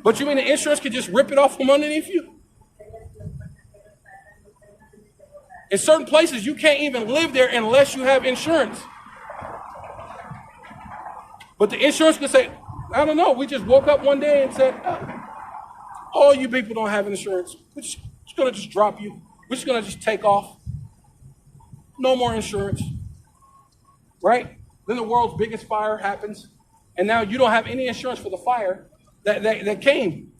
But you mean the insurance could just rip it off from underneath you? In certain places, you can't even live there unless you have insurance. But the insurance could say, I don't know, we just woke up one day and said, all you people don't have insurance. We're just going to just drop you. We're just going to just take off. No more insurance. Right? Then the world's biggest fire happens. And now you don't have any insurance for the fire that came,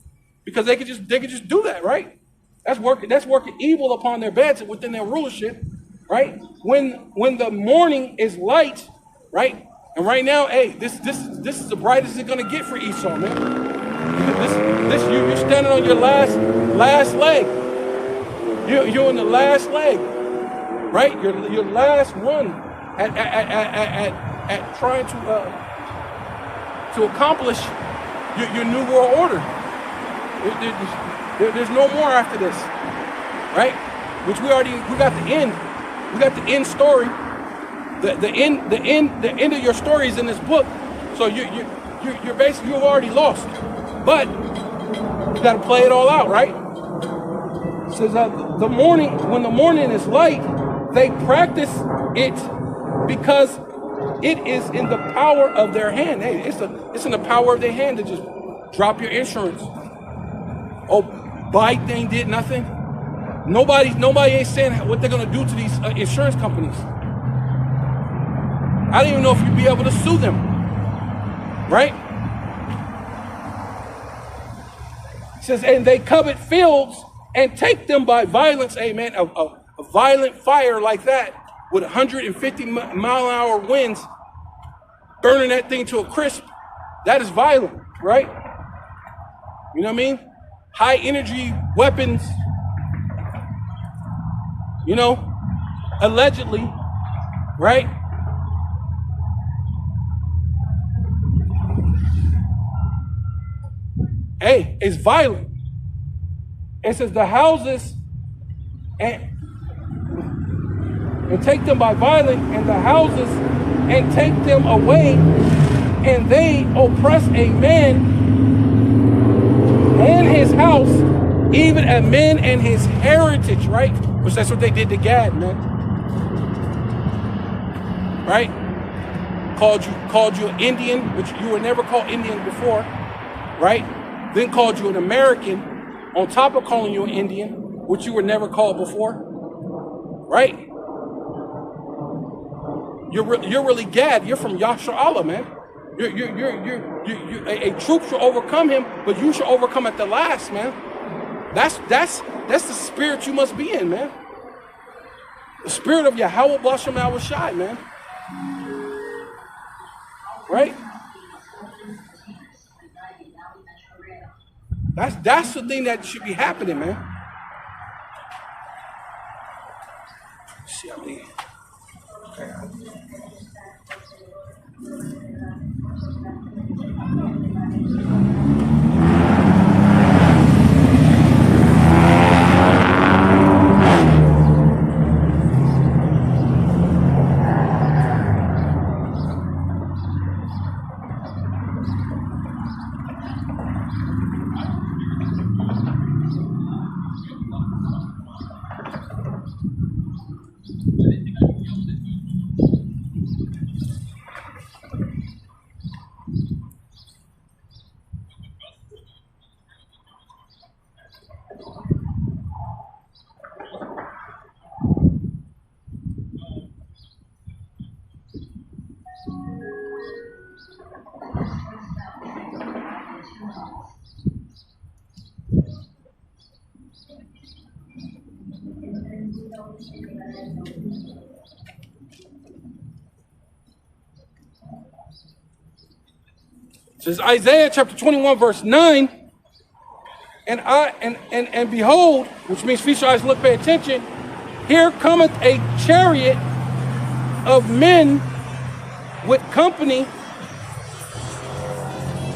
because they could just do that, right? That's working evil upon their beds within their rulership, right? When the morning is light, right? And right now, hey, this is the brightest it's gonna get for Esau, man. You're standing on your last leg. You're in the last leg, right? Your last run at trying to accomplish your new world order. There's no more after this, right? Which we got the end. We got the end story. The end of your story is in this book. So you're basically, you've already lost. But you got to play it all out, right? It says when the morning is light, they practice it because it is in the power of their hand. Hey, it's in the power of their hand to just drop your insurance. Oh, Biden thing did nothing. Nobody ain't saying what they're gonna do to these insurance companies. I don't even know if you'd be able to sue them, right? It says, and they covet fields and take them by violence. Amen. A violent fire like that with 150 mile-an-hour winds, burning that thing to a crisp. That is violent, right? You know what I mean? High energy weapons, you know, allegedly, right? Hey, it's violent. It says the houses and take them by violence, and the houses and take them away, and they oppress a man and his house, even a man and his heritage, right? Which that's what they did to Gad, man. Right? Called you an Indian, which you were never called Indian before, right? Then called you an American, on top of calling you an Indian, which you were never called before, right? You're really Gad. You're from Yasharallah, man. A troop shall overcome him, but you shall overcome at the last, man. That's the spirit you must be in, man. The spirit of Yahweh Bashem Al Shai, man. Right? That's the thing that should be happening, man. Let's see how many. Okay. says Isaiah chapter 21, verse 9. And behold, which means feast your eyes, look, pay attention. Here cometh a chariot of men with company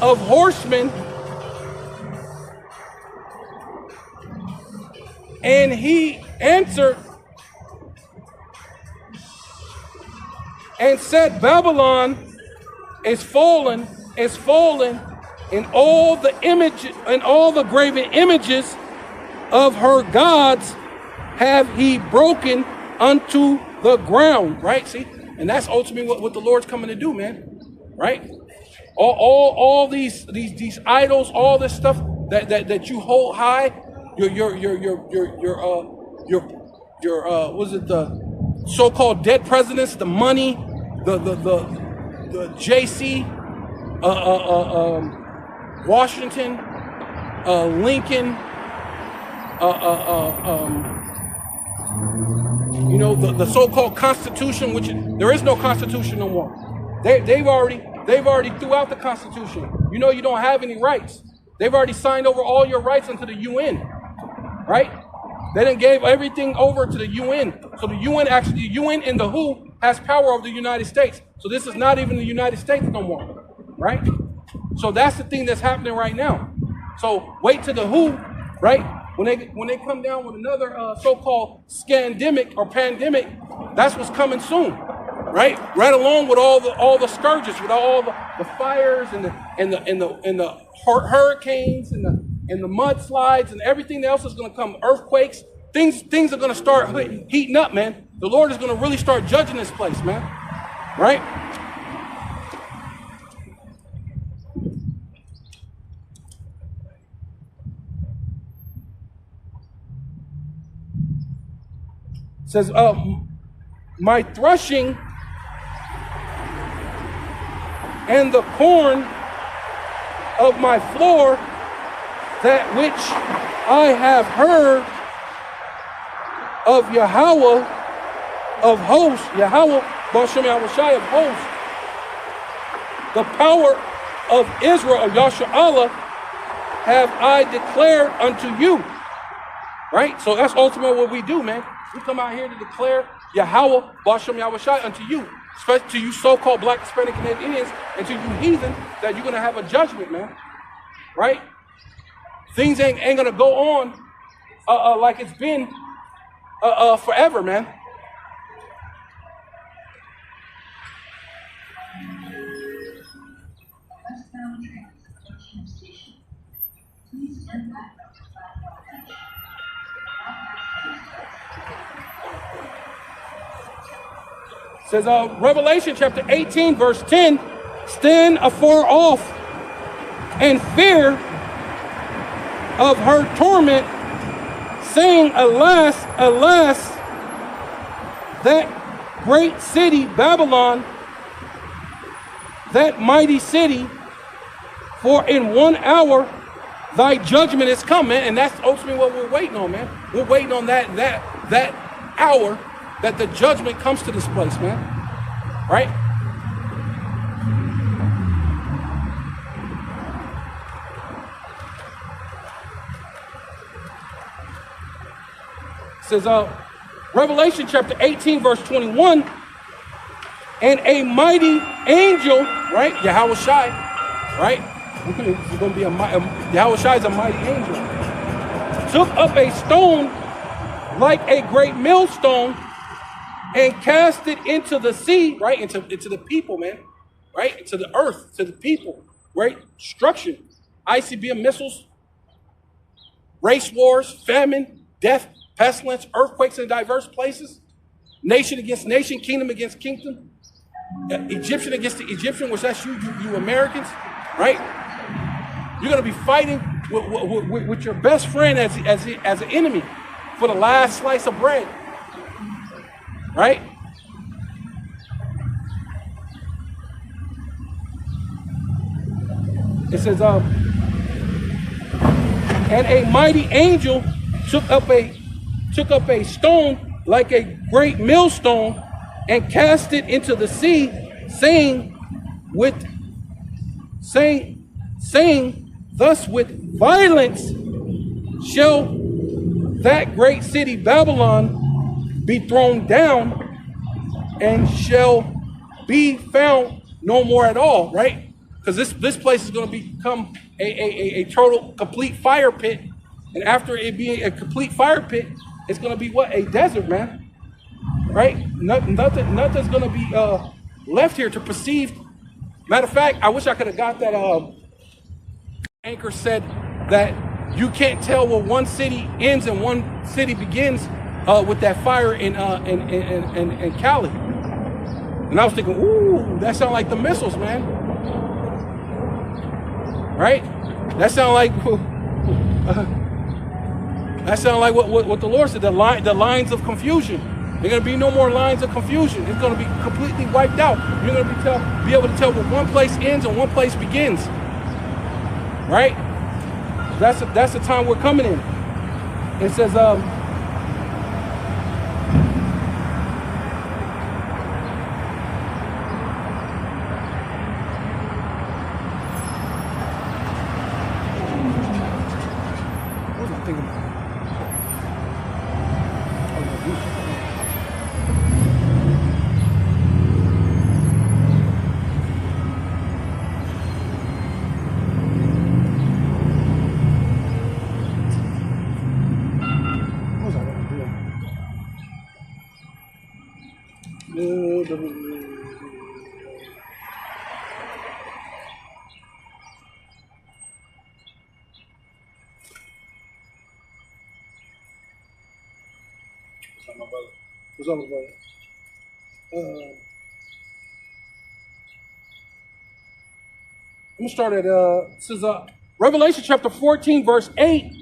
of horsemen, and he answered and said, Babylon is fallen, and all the images and all the graven images of her gods have he broken unto the ground. Right? See, and that's ultimately what the Lord's coming to do, man. Right? All these idols, all this stuff that you hold high, your was it the so-called dead presidents, the money, the JC, Washington, Lincoln, the so-called Constitution, which there is no Constitution no more. They've already threw out the Constitution. You know you don't have any rights. They've already signed over all your rights into the UN, right? They done gave everything over to the UN. So the UN and the WHO has power over the United States. So this is not even the United States no more, right? So that's the thing that's happening right now. So wait till the WHO, right? When they come down with another so-called scandemic or pandemic, that's what's coming soon, right? Right along with all the scourges, with all the fires and the hurricanes and the mudslides and everything else is going to come, earthquakes. Things are going to start heating up, man. The Lord is going to really start judging this place, man. Right? It says, my threshing and the corn of my floor, that which I have heard of Yahweh of hosts, Yahweh, Bashem Yahushai of hosts, the power of Israel, of Yahshua, have I declared unto you. Right? So that's ultimately what we do, man. We come out here to declare Yahweh, Bashem Yahushai unto you, especially to you so-called Black, Hispanic, and Indians, and to you heathen, that you're going to have a judgment, man. Right? Things ain't going to go on like it's been forever, man. Westbound train approaching the station. Please stand back from the platform edge. Says Revelation chapter 18, verse 10, stand afar off and fear of her torment, saying, alas, alas, that great city, Babylon, that mighty city, for in 1 hour thy judgment is come, man. And that's ultimately what we're waiting on, man. We're waiting on that hour that the judgment comes to this place, man. Right? It says, Revelation chapter 18, verse 21, and a mighty angel, right? Yahweh Shai, right? It's going to be Yahweh Shai is a mighty angel. Took up a stone like a great millstone and cast it into the sea, right? Into the people, man, right? Into the earth, to the people, right? Destruction, ICBM missiles, race wars, famine, death, pestilence, earthquakes in diverse places, nation against nation, kingdom against kingdom, Egyptian against the Egyptian, which that's you Americans, right? You're going to be fighting with your best friend as an enemy for the last slice of bread, right? It says, and a mighty angel took up a stone like a great millstone and cast it into the sea, saying saying, thus with violence shall that great city Babylon be thrown down and shall be found no more at all, right? Because this place is going to become a total, complete fire pit. And after it being a complete fire pit, it's going to be what? A desert, man. Right? Nothing's going to be left here to perceive. Matter of fact, I wish I could have got that. Anchor said that you can't tell where one city ends and one city begins with that fire in Cali. And I was thinking, ooh, that sounds like the missiles, man. Right? That sounds like what the Lord said. The lines of confusion. There are going to be no more lines of confusion. It's going to be completely wiped out. You're going to be able to tell where one place ends and one place begins. Right? That's the time we're coming in. It says, what was I thinking about? What's up, brother? I'm gonna start at this is Revelation chapter 14, verse 8.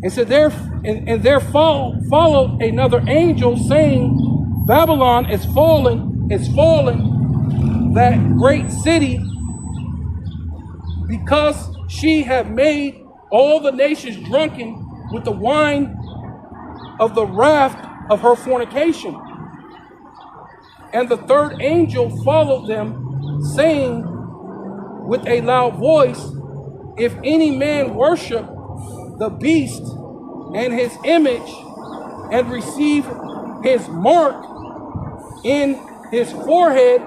It said there followed another angel saying, Babylon is fallen, that great city, because she had made all the nations drunken with the wine of the wrath of her fornication. And the third angel followed them, saying with a loud voice, if any man worship the beast and his image and receive his mark in his forehead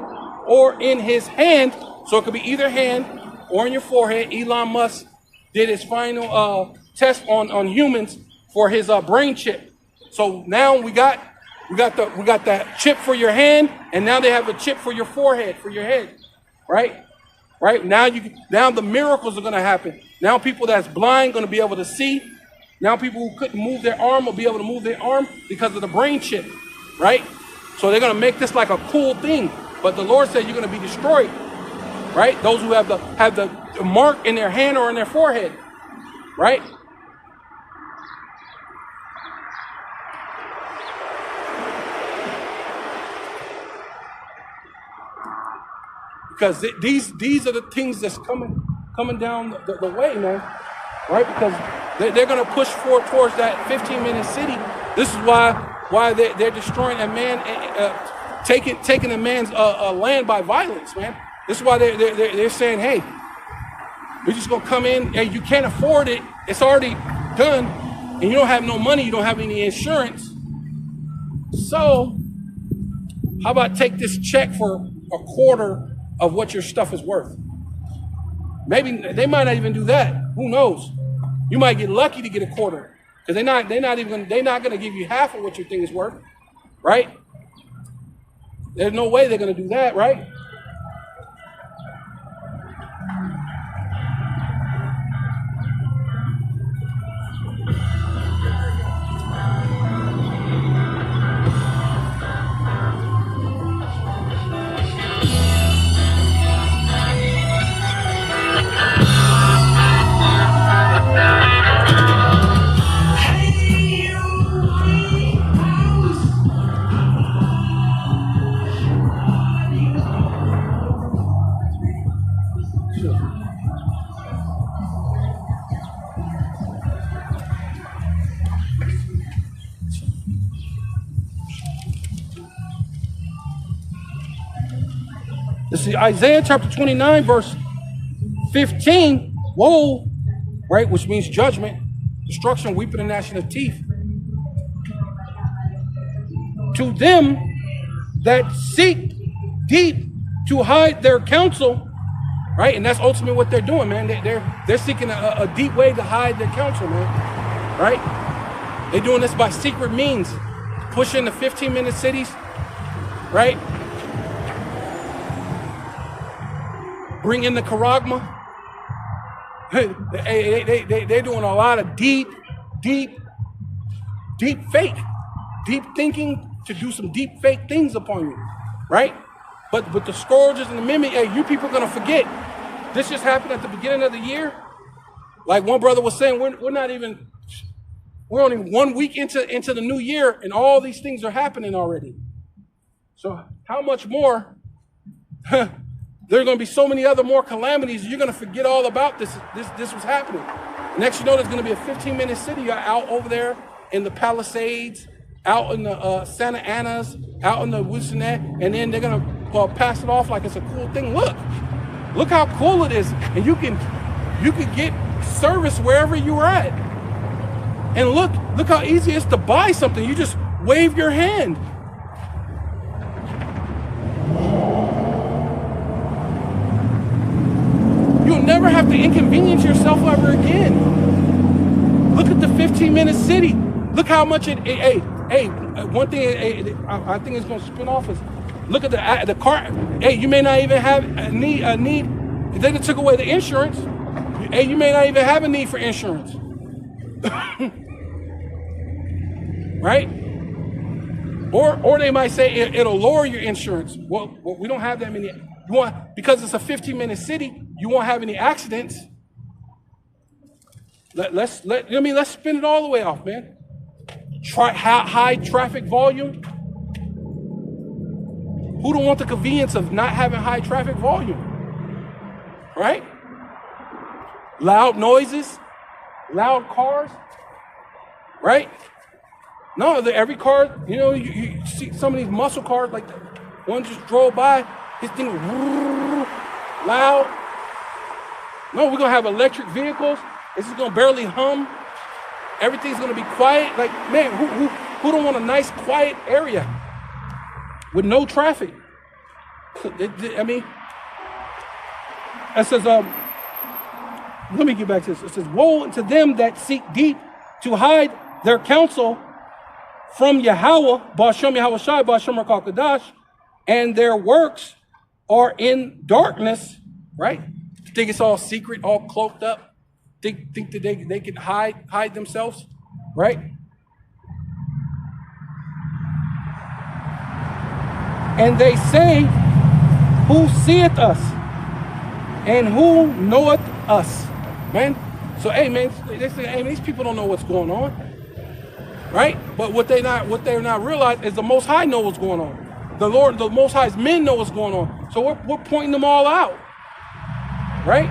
or in his hand, so it could be either hand or in your forehead. Elon Musk did his final test on humans for his brain chip. So now we got that chip for your hand, and now they have a chip for your forehead, for your head, right? Right now the miracles are going to happen. Now people that's blind going to be able to see. Now people who couldn't move their arm will be able to move their arm because of the brain chip, right? So they're going to make this like a cool thing. But the Lord said you're going to be destroyed, right? Those who have the mark in their hand or in their forehead, right? Because these are the things that's coming down the way, man, right? Because they're going to push forward towards that 15-minute city. This is why they're destroying a man, taking a man's land by violence, man. This is why they're saying, hey, we're just going to come in, and you can't afford it. It's already done, and you don't have no money. You don't have any insurance. So how about take this check for a quarter of what your stuff is worth? Maybe they might not even do that. Who knows? You might get lucky to get a quarter, because they're not going to give you half of what your thing is worth, right? There's no way they're going to do that, right? This is Isaiah chapter 29, verse 15, woe, right, which means judgment, destruction, weeping and gnashing of teeth. To them that seek deep to hide their counsel, right? And that's ultimately what they're doing, man. They're seeking a deep way to hide their counsel, man, right? They're doing this by secret means, pushing the 15-minute cities, right? Bring in the charagma. They're doing a lot of deep fake, deep thinking to do some deep fake things upon you, right? But with the scourges and the mimic, hey, you people are gonna forget. This just happened at the beginning of the year. Like one brother was saying, we're only 1 week into the new year, and all these things are happening already. So how much more? There are going to be so many other more calamities. You're going to forget all about this was happening. Next, you know, there's going to be a 15-minute city out over there in the Palisades, out in the Santa Anas, out in the Woodstock, and then they're going to pass it off like it's a cool thing. Look how cool it is, and you can get service wherever you're at. And look how easy it is to buy something. You just wave your hand. You'll never have to inconvenience yourself ever again. Look at the 15-minute city. Look how much it. Hey, one thing I think it's going to spin off is look at the car. Hey, you may not even have a need. If they took away the insurance, hey, you may not even have a need for insurance. Right? Or they might say it'll lower your insurance. Well, we don't have that many. Because it's a 15-minute city, you won't have any accidents. Let's spin it all the way off, man. High traffic volume. Who don't want the convenience of not having high traffic volume? Right? Loud noises, loud cars, right? No, every car, you see some of these muscle cars, like the one just drove by, his thing loud. No, we're gonna have electric vehicles. This is gonna barely hum. Everything's gonna be quiet. Like, man, who don't want a nice quiet area with no traffic? I mean, it says, let me get back to this. It says, woe to them that seek deep to hide their counsel from Yahweh, Ba'ashem Yahweh Shai, Ba'ashem HaKadosh, and their works are in darkness, right? Think it's all secret, all cloaked up. Think that they can hide themselves, right? And they say, who seeth us? And who knoweth us? Man. So, hey, man, they say, hey, these people don't know what's going on. Right? But what they're not realizing is the Most High know what's going on. The Lord, the Most High's men know what's going on. So we're pointing them all out. Right?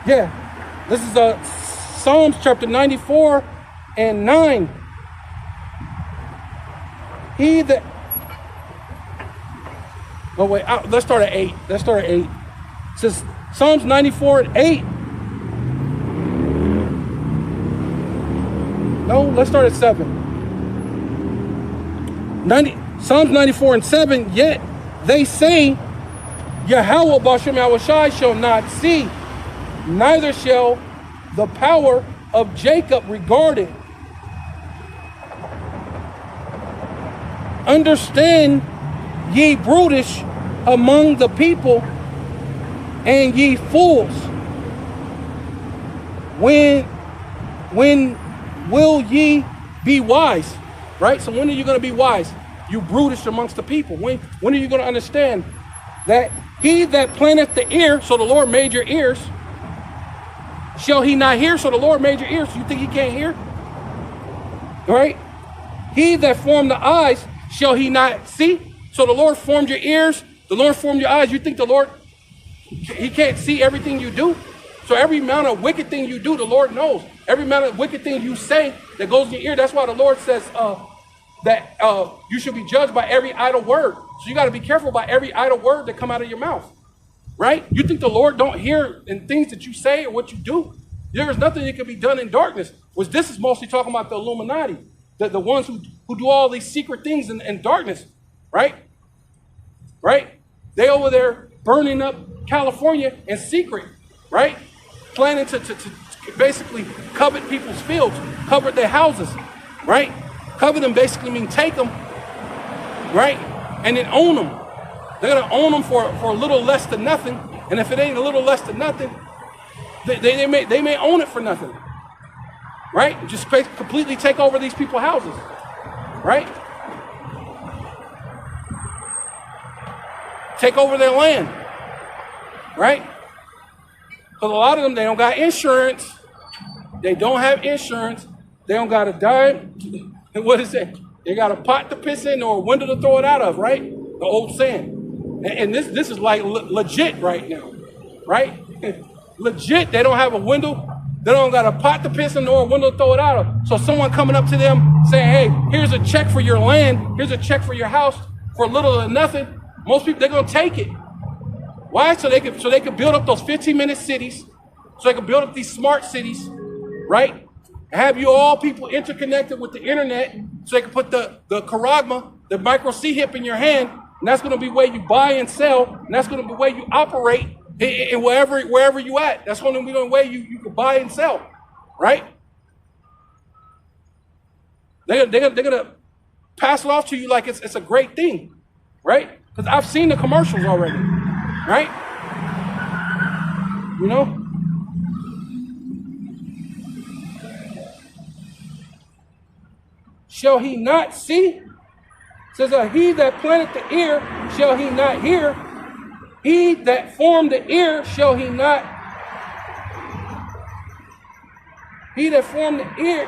Yeah, this is Psalms chapter 94 and 9. He that... Oh, wait, let's start at 8. It says Psalms 94 and 8. No, let's start at 7. Psalms 94:7, yet they say, Yahweh Bashem Yahushai shall not see, neither shall the power of Jacob regard it. Understand, ye brutish among the people, and ye fools. When will ye be wise? Right? So when are you going to be wise? You brutish amongst the people. When are you going to understand that he that planteth the ear, so the Lord made your ears, shall he not hear? So the Lord made your ears. You think he can't hear? Right? He that formed the eyes, shall he not see? So the Lord formed your ears. The Lord formed your eyes. You think the Lord, he can't see everything you do? So every amount of wicked thing you do, the Lord knows. Every amount of wicked thing you say that goes in your ear. That's why the Lord says that you should be judged by every idle word. So you got to be careful by every idle word that come out of your mouth. Right? You think the Lord don't hear in things that you say or what you do? There is nothing that can be done in darkness. Which this is mostly talking about the Illuminati. The ones who do all these secret things in darkness. Right? Right? They over there burning up California in secret. Right? Planning to basically covet people's fields, covet their houses, right? Covet them basically mean take them, right? And then own them. They're gonna own them for a little less than nothing. And if it ain't a little less than nothing, they may own it for nothing, right? Just completely take over these people's houses, right? Take over their land, right? Because a lot of them, they don't got insurance. They don't have insurance. They don't got a dime. What is it? They got a pot to piss in or a window to throw it out of, right? The old saying. And this is like legit right now, right? Legit, they don't have a window. They don't got a pot to piss in or a window to throw it out of. So someone coming up to them saying, hey, here's a check for your land. Here's a check for your house for little or nothing. Most people, they're going to take it. Why? So they could build up those 15-minute cities. So they could build up these smart cities, right? Have you all people interconnected with the internet so they can put the charagma, the micro C-hip in your hand, and that's going to be where you buy and sell, and that's going to be where you operate in wherever you at. That's going to be the way you can buy and sell, right? They're going to pass it off to you like it's a great thing, right? Because I've seen the commercials already. Right? You know? Shall he not see? It says, he that planted the ear, shall he not hear? He that formed the ear, shall he not? He that formed the ear,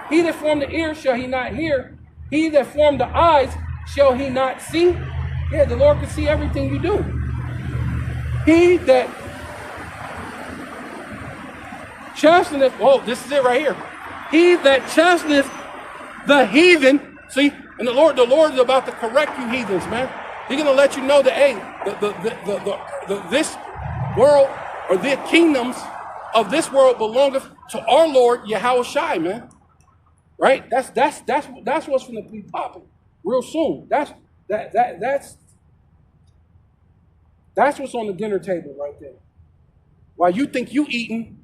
he that formed the ear, shall he not hear? He that formed the eyes, shall he not see? Yeah, the Lord can see everything you do. He that chasteneth, oh, this is it right here. He that chasteneth the heathen, see, and the Lord is about to correct you heathens, man. He's gonna let you know that, hey, this world or the kingdoms of this world belongeth to our Lord Yahushai, man. Right? That's what's gonna be popping real soon. That's what's on the dinner table right there. While you think you eating,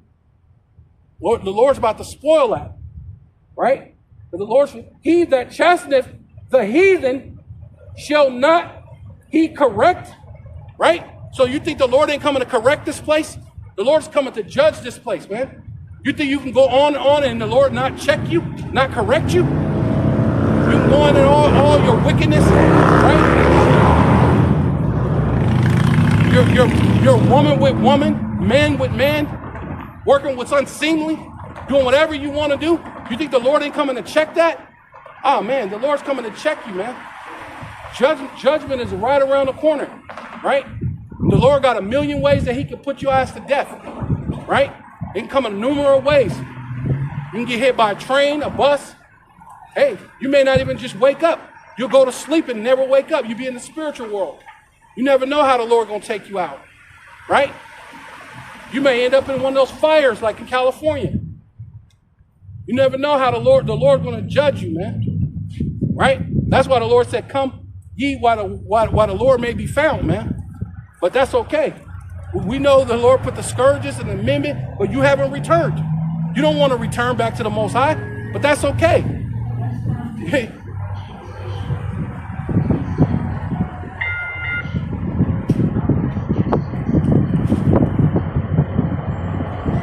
Lord, the Lord's about to spoil that, right? But the Lord, he that chasteneth the heathen shall not he correct, right? So you think the Lord ain't coming to correct this place? The Lord's coming to judge this place, man. You think you can go on and the Lord not check you, not correct you? You can go on in all your wickedness, right? You're woman with woman, man with man, working what's unseemly, doing whatever you want to do. You think the Lord ain't coming to check that? Oh man, the Lord's coming to check you, man. Judgment is right around the corner, right? The Lord got a million ways that he can put your ass to death, right? It can come in numerous ways. You can get hit by a train, a bus. Hey, you may not even just wake up. You'll go to sleep and never wake up. You'll be in the spiritual world. You never know how the Lord gonna take you out, right? You may end up in one of those fires like in California. You never know how the Lord gonna judge you, man. right? That's why the Lord said, come ye while the Lord may be found, man. But that's okay. We know the Lord put the scourges and the amendment, but you haven't returned. You don't want to return back to the Most High, but that's okay.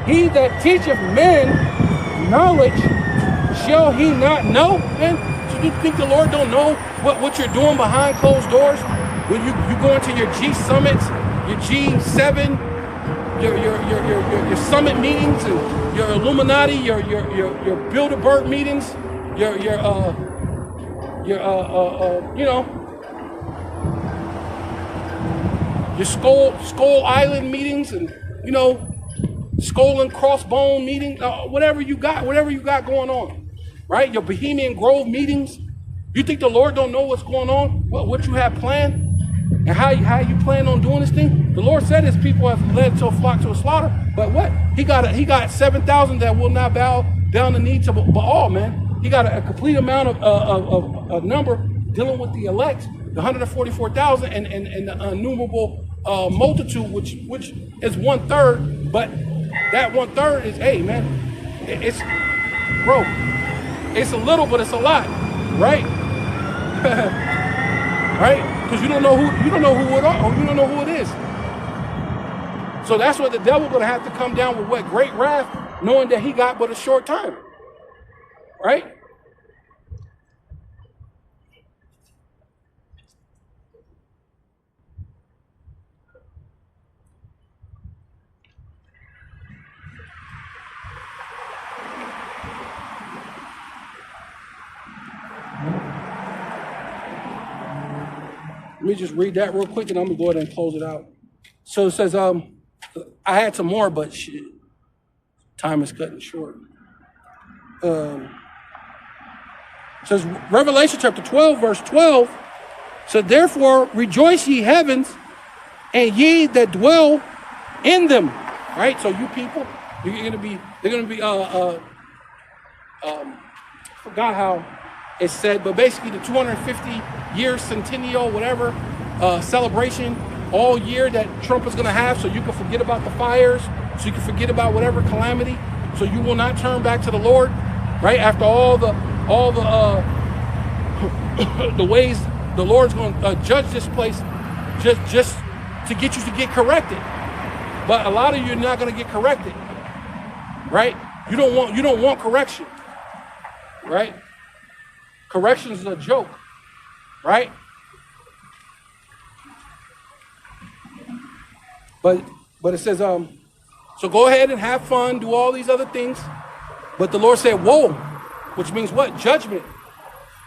He that teacheth men knowledge, shall he not know? Man, so you think the Lord don't know what you're doing behind closed doors? When you go into your G summits, your G7, your summit meetings, and your Illuminati, your Bilderberg meetings, your Skull Island meetings, and Skull and Crossbone meeting, whatever you got going on, right? Your Bohemian Grove meetings. You think the Lord don't know what's going on, what you have planned, and how you plan on doing this thing? The Lord said His people have led to a flock to a slaughter, but what? He got 7,000 that will not bow down the knee to Baal, man. He got a complete amount of a number dealing with the elect, the 144,000, and the innumerable multitude, which is 1/3, but that 1/3 is, hey man, it's a little, but it's a lot, right? Right? Because you don't know who it is. So that's what the devil gonna have to come down with, what? Great wrath, knowing that he got but a short time, right? Let me just read that real quick, and I'm gonna go ahead and close it out. So it says, I had some more, but shit, time is cutting short. It says Revelation chapter 12, verse 12. So therefore rejoice ye heavens, and ye that dwell in them. Right? So you people, they're gonna be forgot how it's said, but basically the 250-year centennial, whatever, celebration all year that Trump is going to have, so you can forget about the fires, so you can forget about whatever calamity, so you will not turn back to the Lord, right? After all the the ways the Lord's going to judge this place, just to get you to get corrected. But a lot of you are not going to get corrected, right? You don't want correction, right? Correction is a joke, right? But it says, so go ahead and have fun, do all these other things. But the Lord said, woe, which means what? Judgment.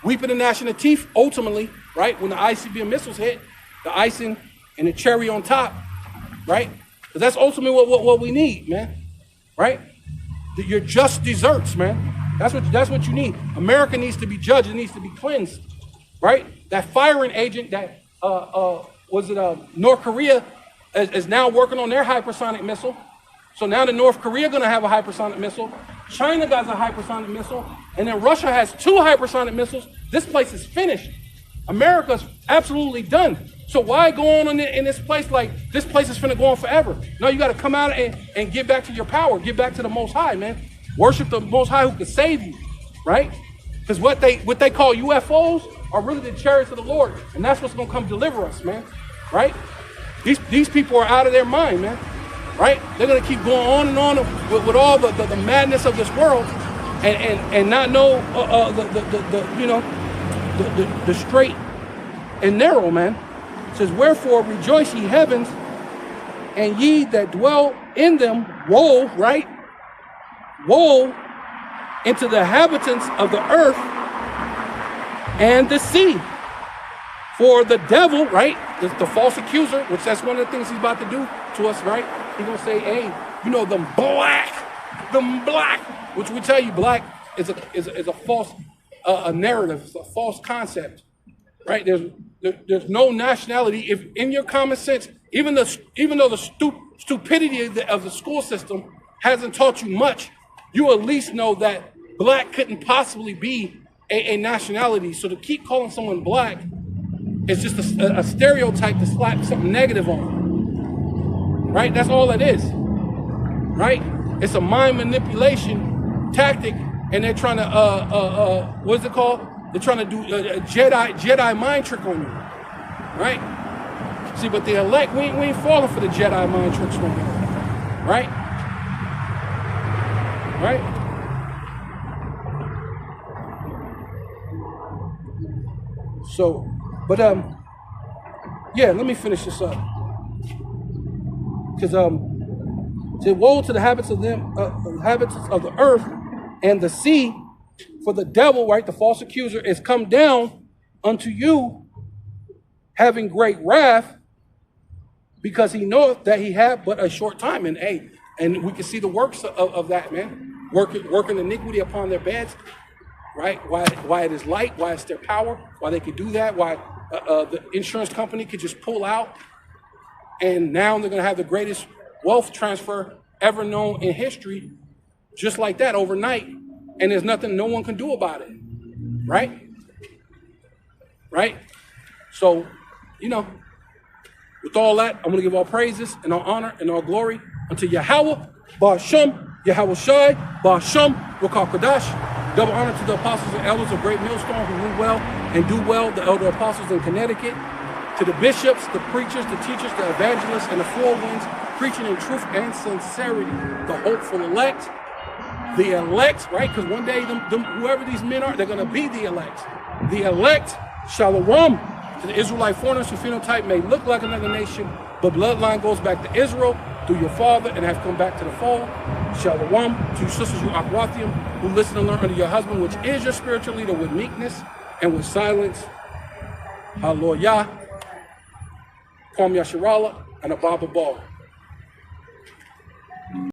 Weeping and gnashing of teeth, ultimately, right? When the ICBM missiles hit, the icing and the cherry on top, right? Because that's ultimately what we need, man, right? Your just desserts, man. That's what you need. America needs to be judged. It needs to be cleansed, right? That firing agent that North Korea is now working on their hypersonic missile. So now the North Korea going to have a hypersonic missile. China got a hypersonic missile, and then Russia has 2 hypersonic missiles. This place is finished. America's absolutely done. So why go on in this place like this place is finna go on forever? No, you got to come out and get back to your power. Get back to the Most High, man. Worship the Most High who can save you, right? Because what they call UFOs are really the chariots of the Lord, and that's what's gonna come deliver us, man, right? These people are out of their mind, man, right? They're gonna keep going on and on with all the madness of this world, and not know the straight and narrow, man. It says, wherefore rejoice ye heavens, and ye that dwell in them. Woe, right? Woe into the inhabitants of the earth and the sea. For the devil, right, the false accuser, which that's one of the things he's about to do to us, right? He's going to say, hey, them black, which we tell you black is a false narrative. It's a false concept, right? There's no nationality. If in your common sense, even though the stupidity of the school system hasn't taught you much, you at least know that black couldn't possibly be a nationality. So to keep calling someone black is just a stereotype to slap something negative on. Right? That's all it is. Right? It's a mind manipulation tactic, and they're trying to what's it called? They're trying to do a Jedi mind trick on you. Right? See, but the elect, we ain't falling for the Jedi mind tricks no more. Right? Right? So, but yeah, let me finish this up. Because say, woe to the habits of them, habits of the earth and the sea, for the devil, right, the false accuser, is come down unto you, having great wrath, because he knoweth that he hath but a short time. And hey, and we can see the works of that, man, working iniquity upon their beds, right? Why it is light, why it's their power, why they could do that, why the insurance company could just pull out, and now they're going to have the greatest wealth transfer ever known in history, just like that, overnight, and there's nothing no one can do about it, right? Right? So, you know, with all that, I'm going to give all praises and all honor and all glory unto Yahweh, Ba'Shem, Yahweh Shai, Ba'Shem, Rakah Kodash. Double honor to the apostles and elders of Great Millstone who rule well and do well, the elder apostles in Connecticut, to the bishops, the preachers, the teachers, the evangelists, and the four winds, preaching in truth and sincerity, the hopeful elect, right? Because one day, whoever these men are, they're going to be the elect. The elect, shalom, to the Israelite foreigners whose phenotype may look like another nation, but bloodline goes back to Israel through your father and have come back to the fold. Shalom to your sisters, you Akwathium, who listen and learn under your husband, which is your spiritual leader, with meekness and with silence. Hallelujah. Kwam Yasharallah and Ababa Ball.